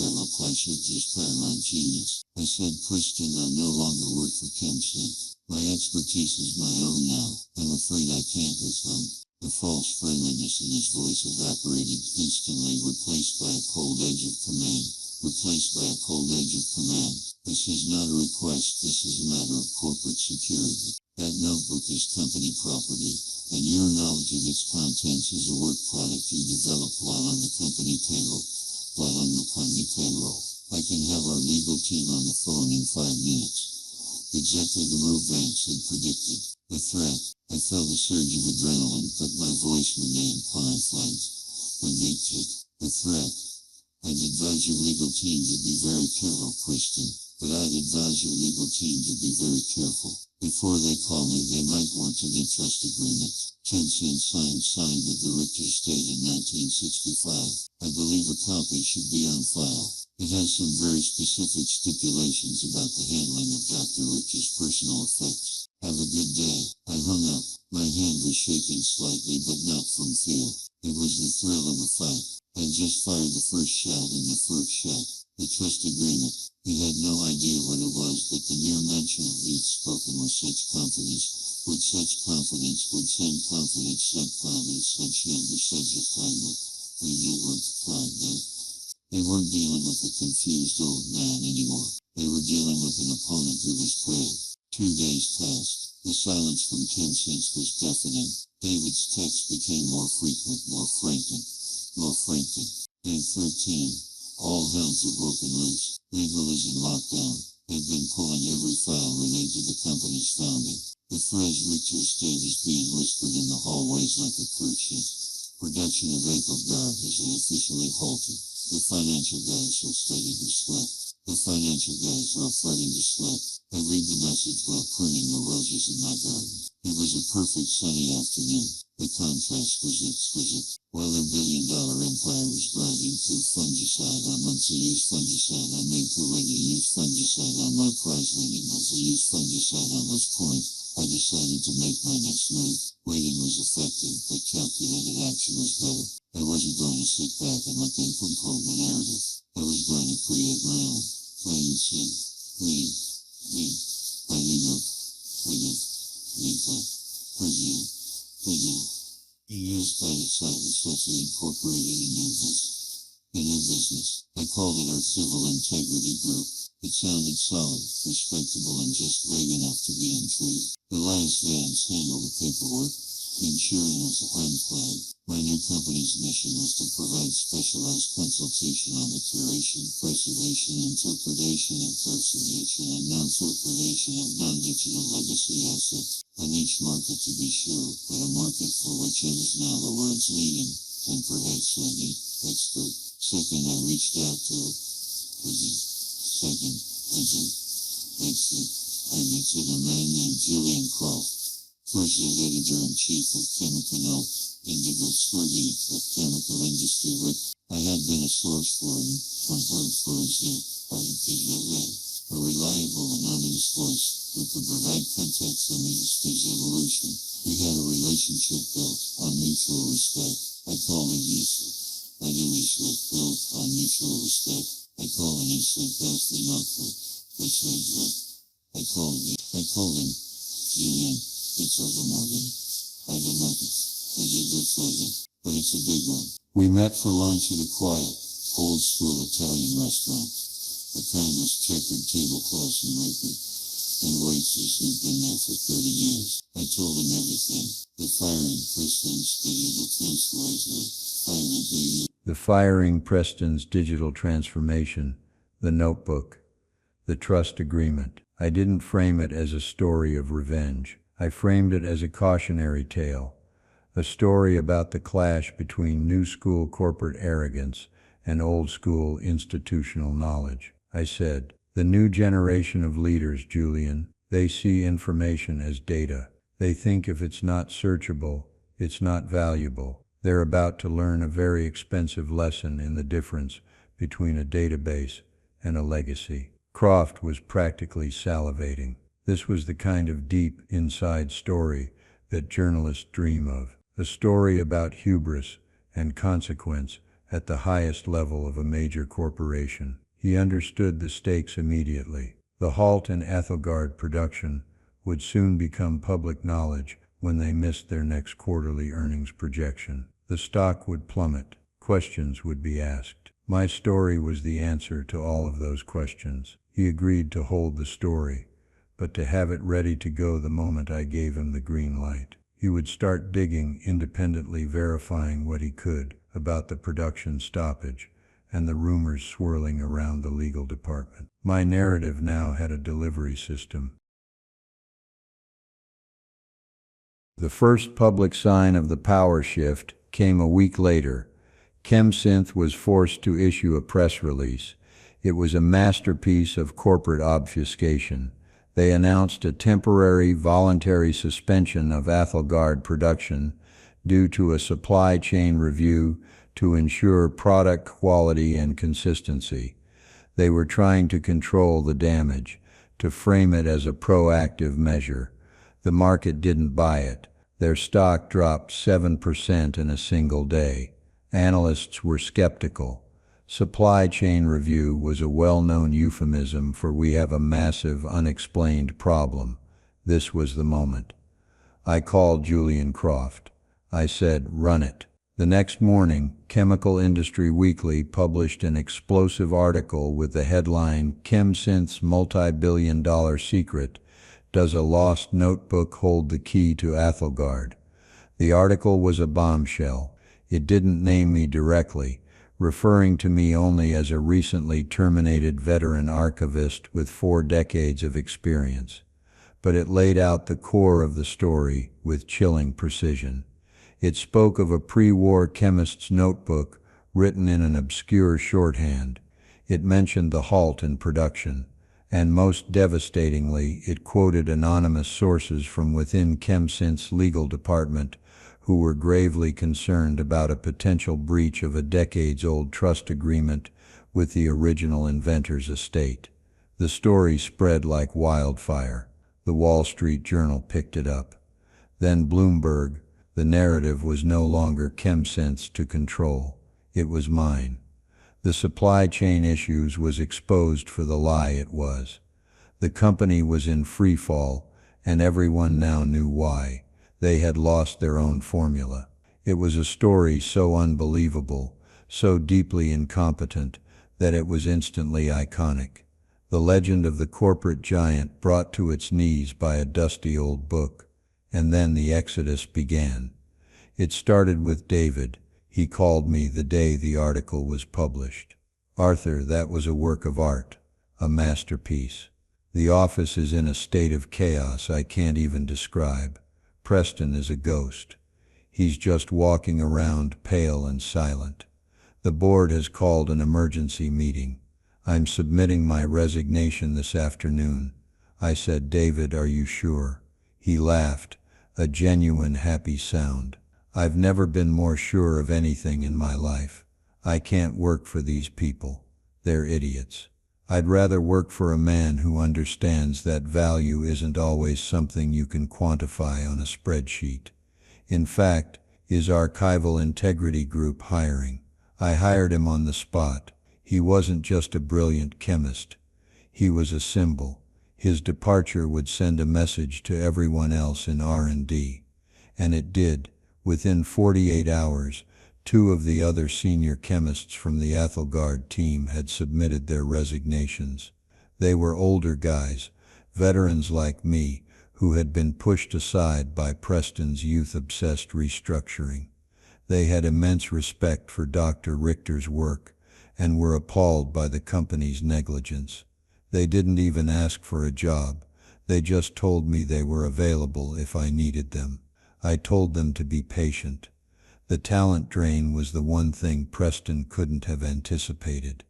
Paramount Genius. I said, Christian, I no longer work for ChemSynth. My expertise is my own now. I'm afraid I can't with them. The false friendliness in his voice evaporated instantly, replaced by a cold edge of command. This is not a request, this is a matter of corporate security. That notebook is company property, and your knowledge of its contents is a work product you developed while on the company payroll. I can have our legal team on the phone in 5 minutes. Exactly the move Banks had predicted. The threat. I felt a surge of adrenaline, but my voice remained qualified. The threat. I'd advise your legal team to be very careful, Christian. But I'd advise your legal team to be very careful. Before they call me, they might want an trust agreement. ChemSynth signed with the Richter State in 1965. I believe a copy should be on file. It has some very specific stipulations about the handling of Dr. Richter's personal effects. Have a good day. I hung up. My hand was shaking slightly, but not from fear. It was the thrill of a fight. I just fired the first shot in the first shot. The trust agreement. He had no idea what it was, but the mere mention of he'd spoken with such confidence, would send confidence, such assignment. We knew what to find there. They weren't dealing with a confused old man anymore. They were dealing with an opponent who was cold. 2 days passed. The silence from ChemSynth was deafening. David's texts became more frequent, more frantic. Day 13. All helms were broken loose. Legal is in lockdown. They've been pulling every file related to the company's founding. The phrase Richter State is being whispered in the hallways like a cruise ship. Production of April Guard has officially halted. The financial guys are starting to sweat. I read the message while pruning the roses in my garden. It was a perfect sunny afternoon. The contrast was exquisite. While their billion-dollar empire was grinding through fungicide, I made to use fungicide on my prize winning use fungicide on this point. I decided to make my next move. Waiting was effective, but calculated action was better. I wasn't going to sit back and let them control the narrative. I was going to create my own. Used by the site successfully incorporated a new business. I called it our Civil Integrity Group. It sounded solid, respectable, and just vague enough to be intrigued. Elias Vance handled the paperwork. Ensuring was unflagged. My new company's mission was to provide specialized consultation on the curation, preservation, interpretation, impersonation, and non-interpretation of non-digital legacy assets. A niche market to be sure, but a market for which it is now the world's leading, and perhaps leading, expert. Second, I reached out to it. I mentioned a man named Julian Croft. First as editor-in-chief of Chemical Notes, Indigo Scorgi of Chemical Industry Rick. I had been a source for him, a reliable and honest voice who could provide context on the industry's evolution. We had a relationship built on mutual respect. I call him Yusuf. I knew he was built on mutual respect. I call him Yusuf Ashley Knockford. I called him Julian. It's over, Morgan. I did nothing. I did good something, but it's a big one. We met for lunch at a quiet, old-school Italian restaurant. A timeless checkered tablecloths and record, and waitress who'd been there for 30 years. I told him everything. The firing Preston's digital transformation. The firing Preston's digital transformation, the notebook, the trust agreement. I didn't frame it as a story of revenge. I framed it as a cautionary tale, a story about the clash between new school corporate arrogance and old school institutional knowledge. I said, the new generation of leaders, Julian, they see information as data. They think if it's not searchable, it's not valuable. They're about to learn a very expensive lesson in the difference between a database and a legacy. Croft was practically salivating. This was the kind of deep inside story that journalists dream of. A story about hubris and consequence at the highest level of a major corporation. He understood the stakes immediately. The halt in Ethelgard production would soon become public knowledge when they missed their next quarterly earnings projection. The stock would plummet. Questions would be asked. My story was the answer to all of those questions. He agreed to hold the story, but to have it ready to go the moment I gave him the green light. He would start digging, independently verifying what he could about the production stoppage and the rumors swirling around the legal department. My narrative now had a delivery system. The first public sign of the power shift came a week later. ChemSynth was forced to issue a press release. It was a masterpiece of corporate obfuscation. They announced a temporary voluntary suspension of Ethelgard production due to a supply chain review to ensure product quality and consistency. They were trying to control the damage, to frame it as a proactive measure. The market didn't buy it. Their stock dropped 7% in a single day. Analysts were skeptical. Supply chain review was a well-known euphemism for we have a massive unexplained problem. This was the moment. I called Julian Croft. I said, run it. The next morning, Chemical Industry Weekly published an explosive article with the headline, ChemSynth's multi-billion-dollar secret. Does a lost notebook hold the key to Ethelgard? The article was a bombshell. It didn't name me directly, referring to me only as a recently terminated veteran archivist with 4 decades of experience. But it laid out the core of the story with chilling precision. It spoke of a pre-war chemist's notebook written in an obscure shorthand. It mentioned the halt in production, and most devastatingly, it quoted anonymous sources from within ChemSynth's legal department who were gravely concerned about a potential breach of a decades-old trust agreement with the original inventor's estate. The story spread like wildfire. The Wall Street Journal picked it up. Then Bloomberg. The narrative was no longer ChemSynth's to control. It was mine. The supply chain issues was exposed for the lie it was. The company was in free fall, and everyone now knew why. They had lost their own formula. It was a story so unbelievable, so deeply incompetent, that it was instantly iconic. The legend of the corporate giant brought to its knees by a dusty old book. And then the exodus began. It started with David. He called me the day the article was published. Arthur, that was a work of art, a masterpiece. The office is in a state of chaos I can't even describe. Preston is a ghost. He's just walking around pale and silent. The board has called an emergency meeting. I'm submitting my resignation this afternoon. I said, David, are you sure? He laughed, a genuine happy sound. I've never been more sure of anything in my life. I can't work for these people. They're idiots. I'd rather work for a man who understands that value isn't always something you can quantify on a spreadsheet. In fact, is Archival Integrity Group hiring? I hired him on the spot. He wasn't just a brilliant chemist. He was a symbol. His departure would send a message to everyone else in R&D. And it did. Within 48 hours, two of the other senior chemists from the Athelgard team had submitted their resignations. They were older guys, veterans like me, who had been pushed aside by Preston's youth-obsessed restructuring. They had immense respect for Dr. Richter's work and were appalled by the company's negligence. They didn't even ask for a job. They just told me they were available if I needed them. I told them to be patient. The talent drain was the one thing Preston couldn't have anticipated.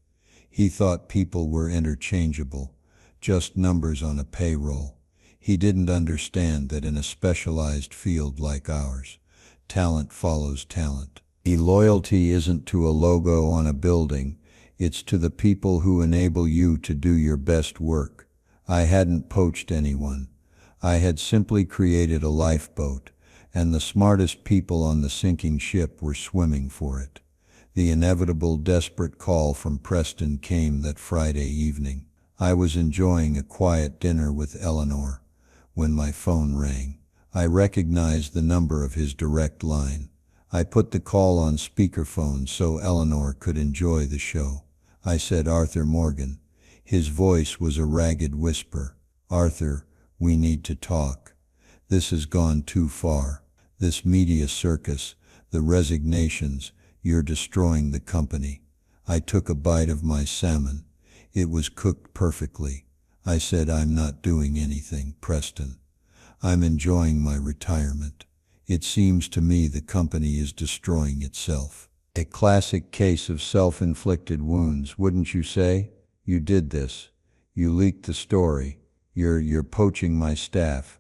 He thought people were interchangeable, just numbers on a payroll. He didn't understand that in a specialized field like ours, talent follows talent. Loyalty isn't to a logo on a building, it's to the people who enable you to do your best work. I hadn't poached anyone. I had simply created a lifeboat, and the smartest people on the sinking ship were swimming for it. The inevitable desperate call from Preston came that Friday evening. I was enjoying a quiet dinner with Eleanor when my phone rang. I recognized the number of his direct line. I put the call on speakerphone so Eleanor could enjoy the show. I said, "Arthur Morgan." His voice was a ragged whisper. "Arthur, we need to talk. This has gone too far. This media circus, the resignations, you're destroying the company." I took a bite of my salmon. It was cooked perfectly. I said, "I'm not doing anything, Preston. I'm enjoying my retirement. It seems to me the company is destroying itself." A classic case of self-inflicted wounds, wouldn't you say? You did this. You leaked the story. You're poaching my staff.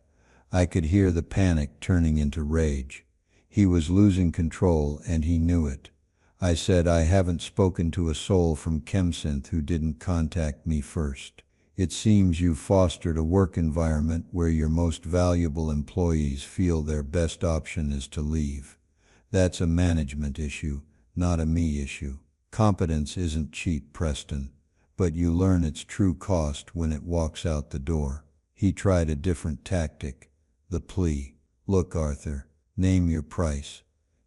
I could hear the panic turning into rage. He was losing control and he knew it. I said, "I haven't spoken to a soul from ChemSynth who didn't contact me first. It seems you've fostered a work environment where your most valuable employees feel their best option is to leave. That's a management issue, not a me issue. Competence isn't cheap, Preston, but you learn its true cost when it walks out the door." He tried a different tactic, the plea. "Look, Arthur, name your price.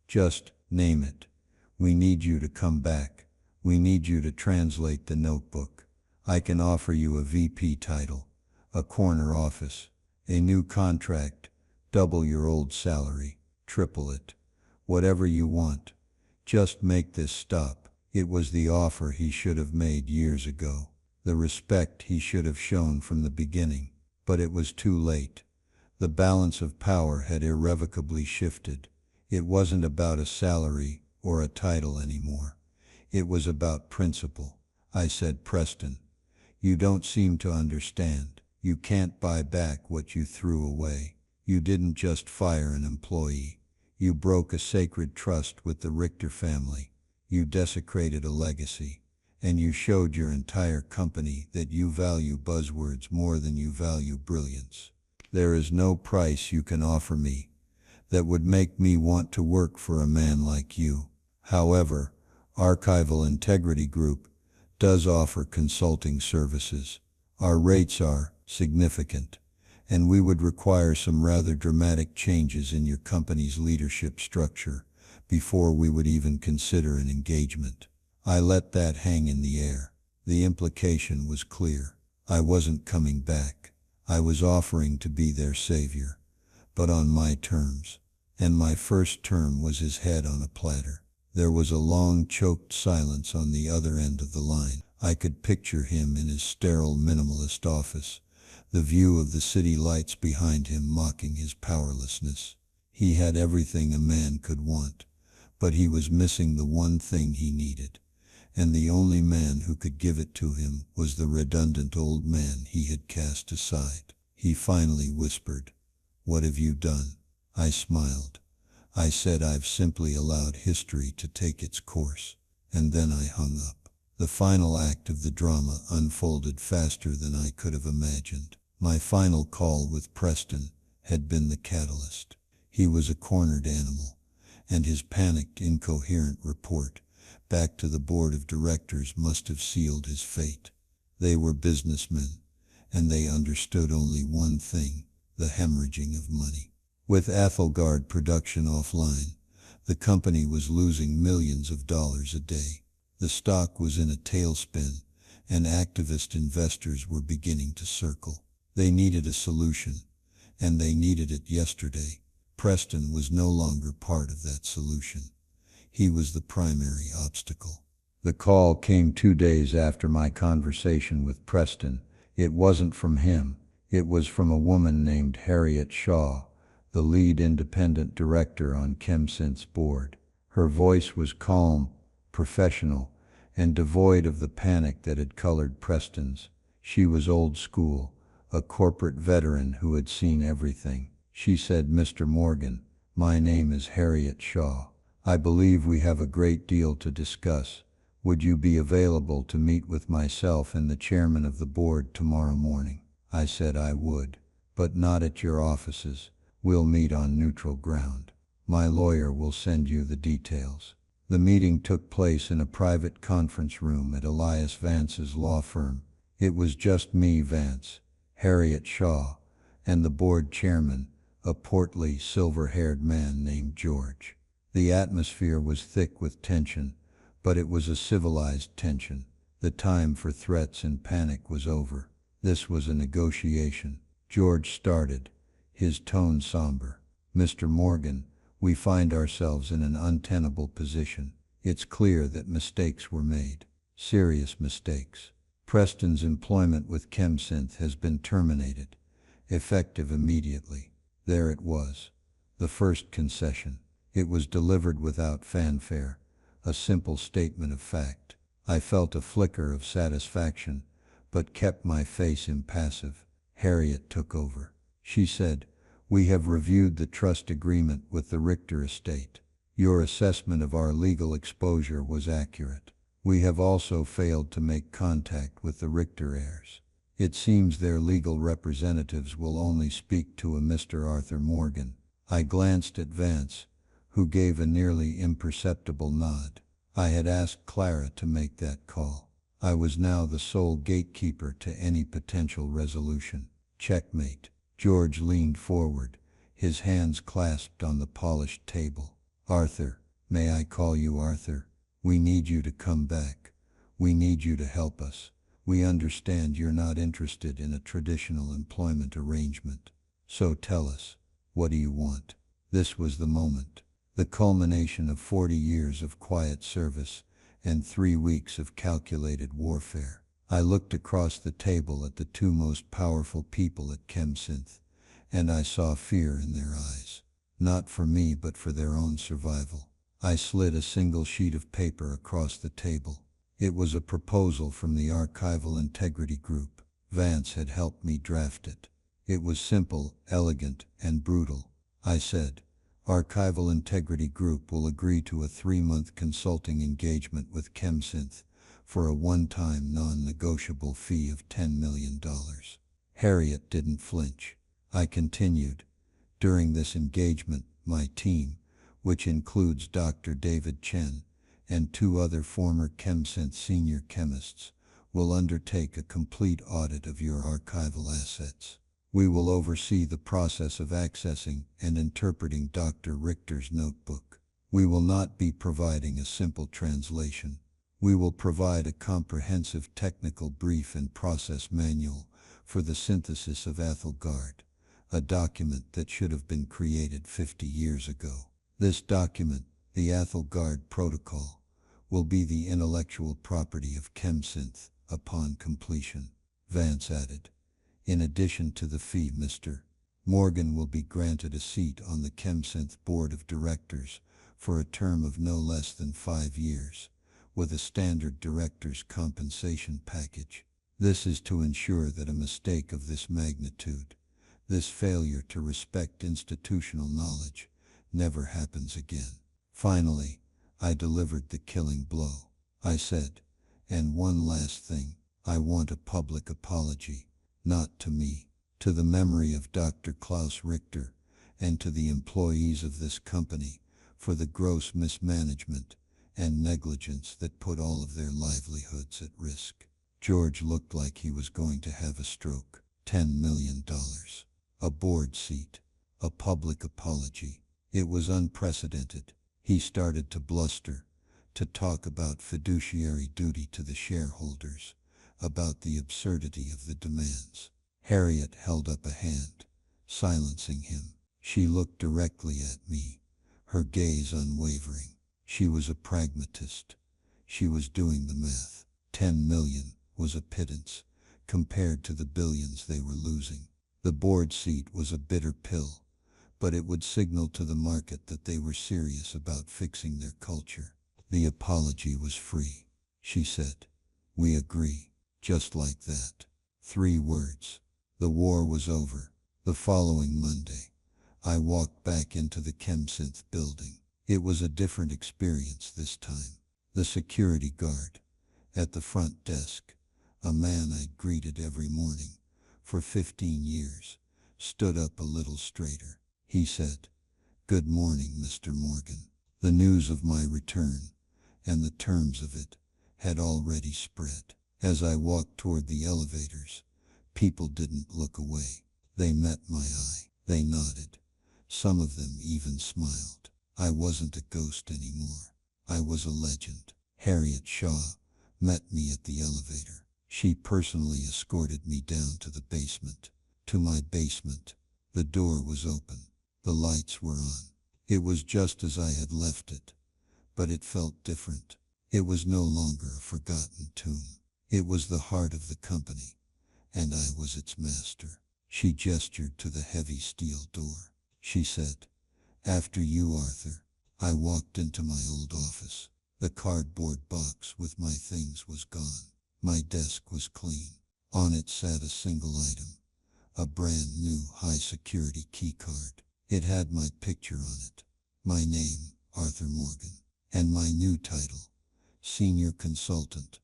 Just name it. We need you to come back. We need you to translate the notebook. I can offer you a VP title, a corner office, a new contract, double your old salary, triple it. Whatever you want. Just make this stop." It was the offer he should have made years ago, the respect he should have shown from the beginning. But it was too late. The balance of power had irrevocably shifted. It wasn't about a salary or a title anymore. It was about principle. I said, "Preston, you don't seem to understand. You can't buy back what you threw away. You didn't just fire an employee. You broke a sacred trust with the Richter family. You desecrated a legacy. And you showed your entire company that you value buzzwords more than you value brilliance. There is no price you can offer me that would make me want to work for a man like you. However, Archival Integrity Group does offer consulting services. Our rates are significant, and we would require some rather dramatic changes in your company's leadership structure before we would even consider an engagement." I let that hang in the air. The implication was clear. I wasn't coming back. I was offering to be their savior, but on my terms. And my first term was his head on a platter. There was a long, choked silence on the other end of the line. I could picture him in his sterile minimalist office, the view of the city lights behind him mocking his powerlessness. He had everything a man could want, but he was missing the one thing he needed. And the only man who could give it to him was the redundant old man he had cast aside. He finally whispered, "What have you done?" I smiled. I said, "I've simply allowed history to take its course." And then I hung up. The final act of the drama unfolded faster than I could have imagined. My final call with Preston had been the catalyst. He was a cornered animal, and his panicked, incoherent report back to the board of directors must have sealed his fate. They were businessmen, and they understood only one thing: the hemorrhaging of money. With Athelgard production offline, the company was losing millions of dollars a day. The stock was in a tailspin, and activist investors were beginning to circle. They needed a solution, and they needed it yesterday. Preston was no longer part of that solution. He was the primary obstacle. The call came 2 days after my conversation with Preston. It wasn't from him. It was from a woman named Harriet Shaw, the lead independent director on ChemSynth's board. Her voice was calm, professional, and devoid of the panic that had colored Preston's. She was old school, a corporate veteran who had seen everything. She said, "Mr. Morgan, my name is Harriet Shaw. I believe we have a great deal to discuss. Would you be available to meet with myself and the chairman of the board tomorrow morning?" I said I would, "but not at your offices. We'll meet on neutral ground. My lawyer will send you the details." The meeting took place in a private conference room at Elias Vance's law firm. It was just me, Vance, Harriet Shaw, and the board chairman, a portly, silver-haired man named George. The atmosphere was thick with tension, but it was a civilized tension. The time for threats and panic was over. This was a negotiation. George started, his tone somber. "Mr. Morgan, we find ourselves in an untenable position. It's clear that mistakes were made. Serious mistakes. Preston's employment with ChemSynth has been terminated, effective immediately." There it was, the first concession. It was delivered without fanfare, a simple statement of fact. I felt a flicker of satisfaction, but kept my face impassive. Harriet took over. She said, "We have reviewed the trust agreement with the Richter estate. Your assessment of our legal exposure was accurate. We have also failed to make contact with the Richter heirs. It seems their legal representatives will only speak to a Mr. Arthur Morgan." I glanced at Vance, who gave a nearly imperceptible nod. I had asked Clara to make that call. I was now the sole gatekeeper to any potential resolution. Checkmate. George leaned forward, his hands clasped on the polished table. "Arthur, may I call you Arthur? We need you to come back. We need you to help us. We understand you're not interested in a traditional employment arrangement. So tell us, what do you want?" This was the moment. The culmination of 40 years of quiet service and 3 weeks of calculated warfare. I looked across the table at the two most powerful people at ChemSynth, and I saw fear in their eyes. Not for me, but for their own survival. I slid a single sheet of paper across the table. It was a proposal from the Archival Integrity Group. Vance had helped me draft it. It was simple, elegant, and brutal. I said, "Archival Integrity Group will agree to a 3-month consulting engagement with ChemSynth for a one-time non-negotiable fee of $10 million. Harriet didn't flinch. I continued, "During this engagement, my team, which includes Dr. David Chen and 2 other former ChemSynth senior chemists, will undertake a complete audit of your archival assets. We will oversee the process of accessing and interpreting Dr. Richter's notebook. We will not be providing a simple translation. We will provide a comprehensive technical brief and process manual for the synthesis of Athelgard, a document that should have been created 50 years ago. This document, the Athelgard Protocol, will be the intellectual property of ChemSynth upon completion." Vance added, "In addition to the fee, Mr. Morgan will be granted a seat on the ChemSynth Board of Directors for a term of no less than 5 years, with a standard director's compensation package. This is to ensure that a mistake of this magnitude, this failure to respect institutional knowledge, never happens again." Finally, I delivered the killing blow. I said, "And one last thing, I want a public apology, not to me, to the memory of Dr. Klaus Richter, and to the employees of this company for the gross mismanagement and negligence that put all of their livelihoods at risk." George looked like he was going to have a stroke. $10 million. A board seat. A public apology. It was unprecedented. He started to bluster, to talk about fiduciary duty to the shareholders, about the absurdity of the demands. Harriet held up a hand, silencing him. She looked directly at me, her gaze unwavering. She was a pragmatist. She was doing the math. 10 million was a pittance compared to the billions they were losing. The board seat was a bitter pill, but it would signal to the market that they were serious about fixing their culture. The apology was free, she said. We agree. Just like that. 3 words. The war was over. The following Monday, I walked back into the ChemSynth building. It was a different experience this time. The security guard, at the front desk, a man I'd greeted every morning for 15 years, stood up a little straighter. He said, "Good morning, Mr. Morgan." The news of my return, and the terms of it, had already spread. As I walked toward the elevators, people didn't look away. They met my eye. They nodded. Some of them even smiled. I wasn't a ghost anymore. I was a legend. Harriet Shaw met me at the elevator. She personally escorted me down to the basement. To my basement. The door was open. The lights were on. It was just as I had left it, but it felt different. It was no longer a forgotten tomb. It was the heart of the company, and I was its master. She gestured to the heavy steel door. She said, "After you, Arthur." I walked into my old office. The cardboard box with my things was gone. My desk was clean. On it sat a single item, a brand new high-security key card. It had my picture on it, my name, Arthur Morgan, and my new title, Senior Consultant,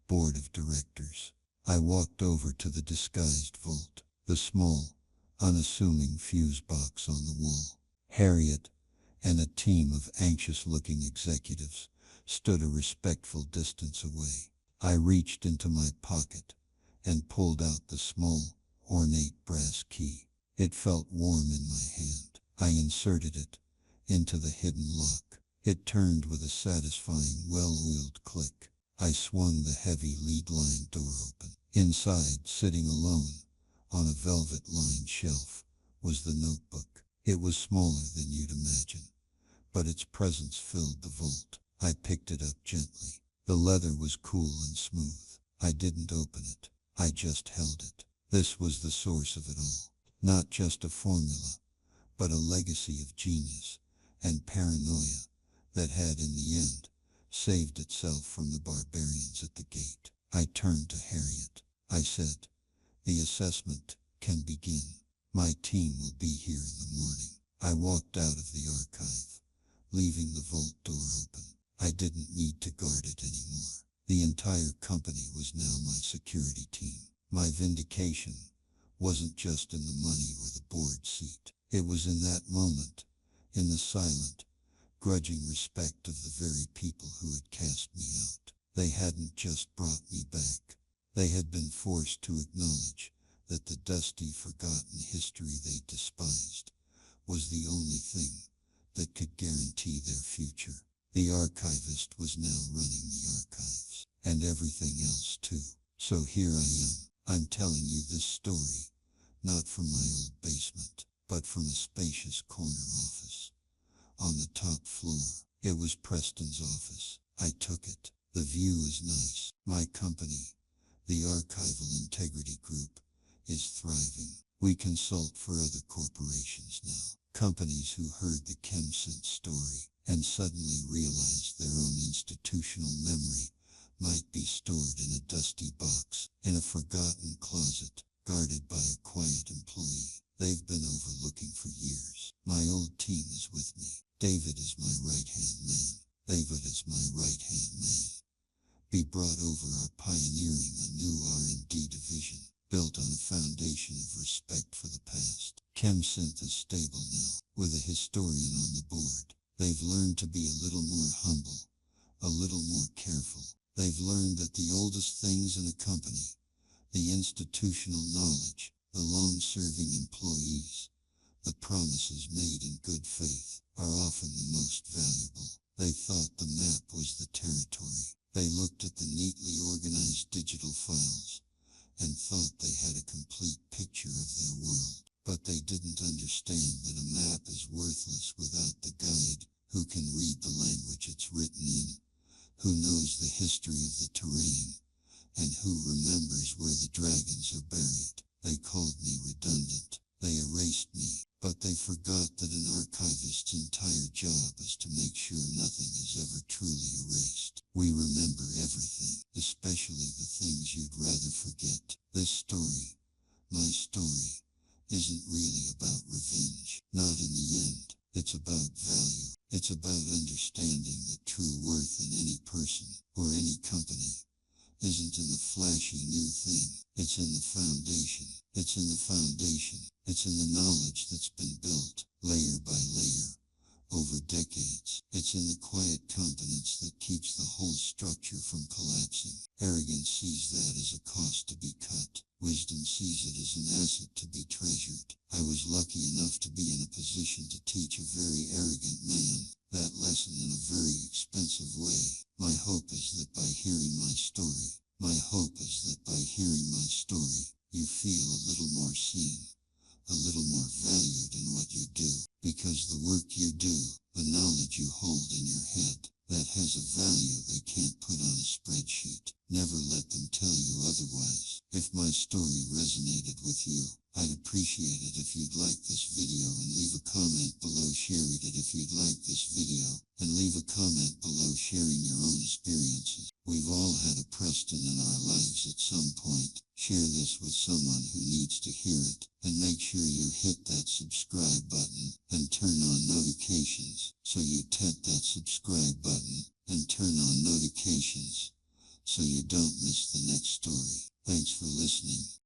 Board of Directors. I walked over to the disguised vault, the small, unassuming fuse box on the wall. Harriet and a team of anxious-looking executives stood a respectful distance away. I reached into my pocket and pulled out the small, ornate brass key. It felt warm in my hand. I inserted it into the hidden lock. It turned with a satisfying, well-oiled click. I swung the heavy lead-lined door open. Inside, sitting alone on a velvet-lined shelf, was the notebook. It was smaller than you'd imagine, but its presence filled the vault. I picked it up gently. The leather was cool and smooth. I didn't open it. I just held it. This was the source of it all. Not just a formula, but a legacy of genius and paranoia that had, in the end, saved itself from the barbarians at the gate. I turned to Harriet. I said, "The assessment can begin. My team will be here in the morning." I walked out of the archive, leaving the vault door open. I didn't need to guard it anymore. The entire company was now my security team. My vindication wasn't just in the money or the board seat. It was in that moment, in the silent, grudging respect of the very people who had cast me out. They hadn't just brought me back. They had been forced to acknowledge that the dusty, forgotten history they despised was the only thing that could guarantee their future. The archivist was now running the archives, and everything else too. So here I am. I'm telling you this story, not from my old basement, but from a spacious corner office on the top floor. It was Preston's office. I took it. The view is nice. My company, the Archival Integrity Group, is thriving. We consult for other corporations now. Companies who heard the ChemSynth story and suddenly realized their own institutional memory might be stored in a dusty box, in a forgotten closet, guarded by a quiet employee they've been overlooking for years. My old team is with me. David is my right-hand man. David is my right-hand man. Be brought over are pioneering a new R&D division, built on a foundation of respect for the past. ChemSynth is stable now, with a historian on the board. They've learned to be a little more humble, a little more careful. They've learned that the oldest things in a company, the institutional knowledge, the long-serving employees, the promises made in good faith, are often the most valuable. They thought the map was the territory. They looked at the neatly organized digital files and thought they had a complete picture of their world. But they didn't understand that a map is worthless without the guide, who can read the language it's written in, who knows the history of the terrain, and who remembers where the dragons are buried. They called me redundant. They erased me, but they forgot that an archivist's entire job is to make sure nothing is ever truly erased. We remember everything, especially the things you'd rather forget. This story, my story, isn't really about revenge. Not in the end. It's about value. It's about understanding that true worth in any person or any company isn't in the flashy new thing. It's in the foundation. It's in the foundation. It's in the knowledge that's been built, layer by layer, over decades. It's in the quiet confidence that keeps the whole structure from collapsing. Arrogance sees that as a cost to be cut. Wisdom sees it as an asset to be treasured. I was lucky enough to be in a position to teach a very arrogant man that lesson in a very expensive way. My hope is that by hearing my story, you feel a little more seen, a little more valued in what you do, because the work you do, the knowledge you hold in your head, that has a value they can't put on a spreadsheet. Never let them tell you otherwise. If my story resonated with you, I'd appreciate it if you'd like this video and leave a comment below. Share it if you'd like this video, and leave a comment below sharing your own experiences. We've all had a Preston in our lives at some point. Share this with someone who needs to hear it, and make sure you hit that subscribe button and turn on notifications. So you tap that subscribe button and turn on notifications so you don't miss the next story. Thanks for listening.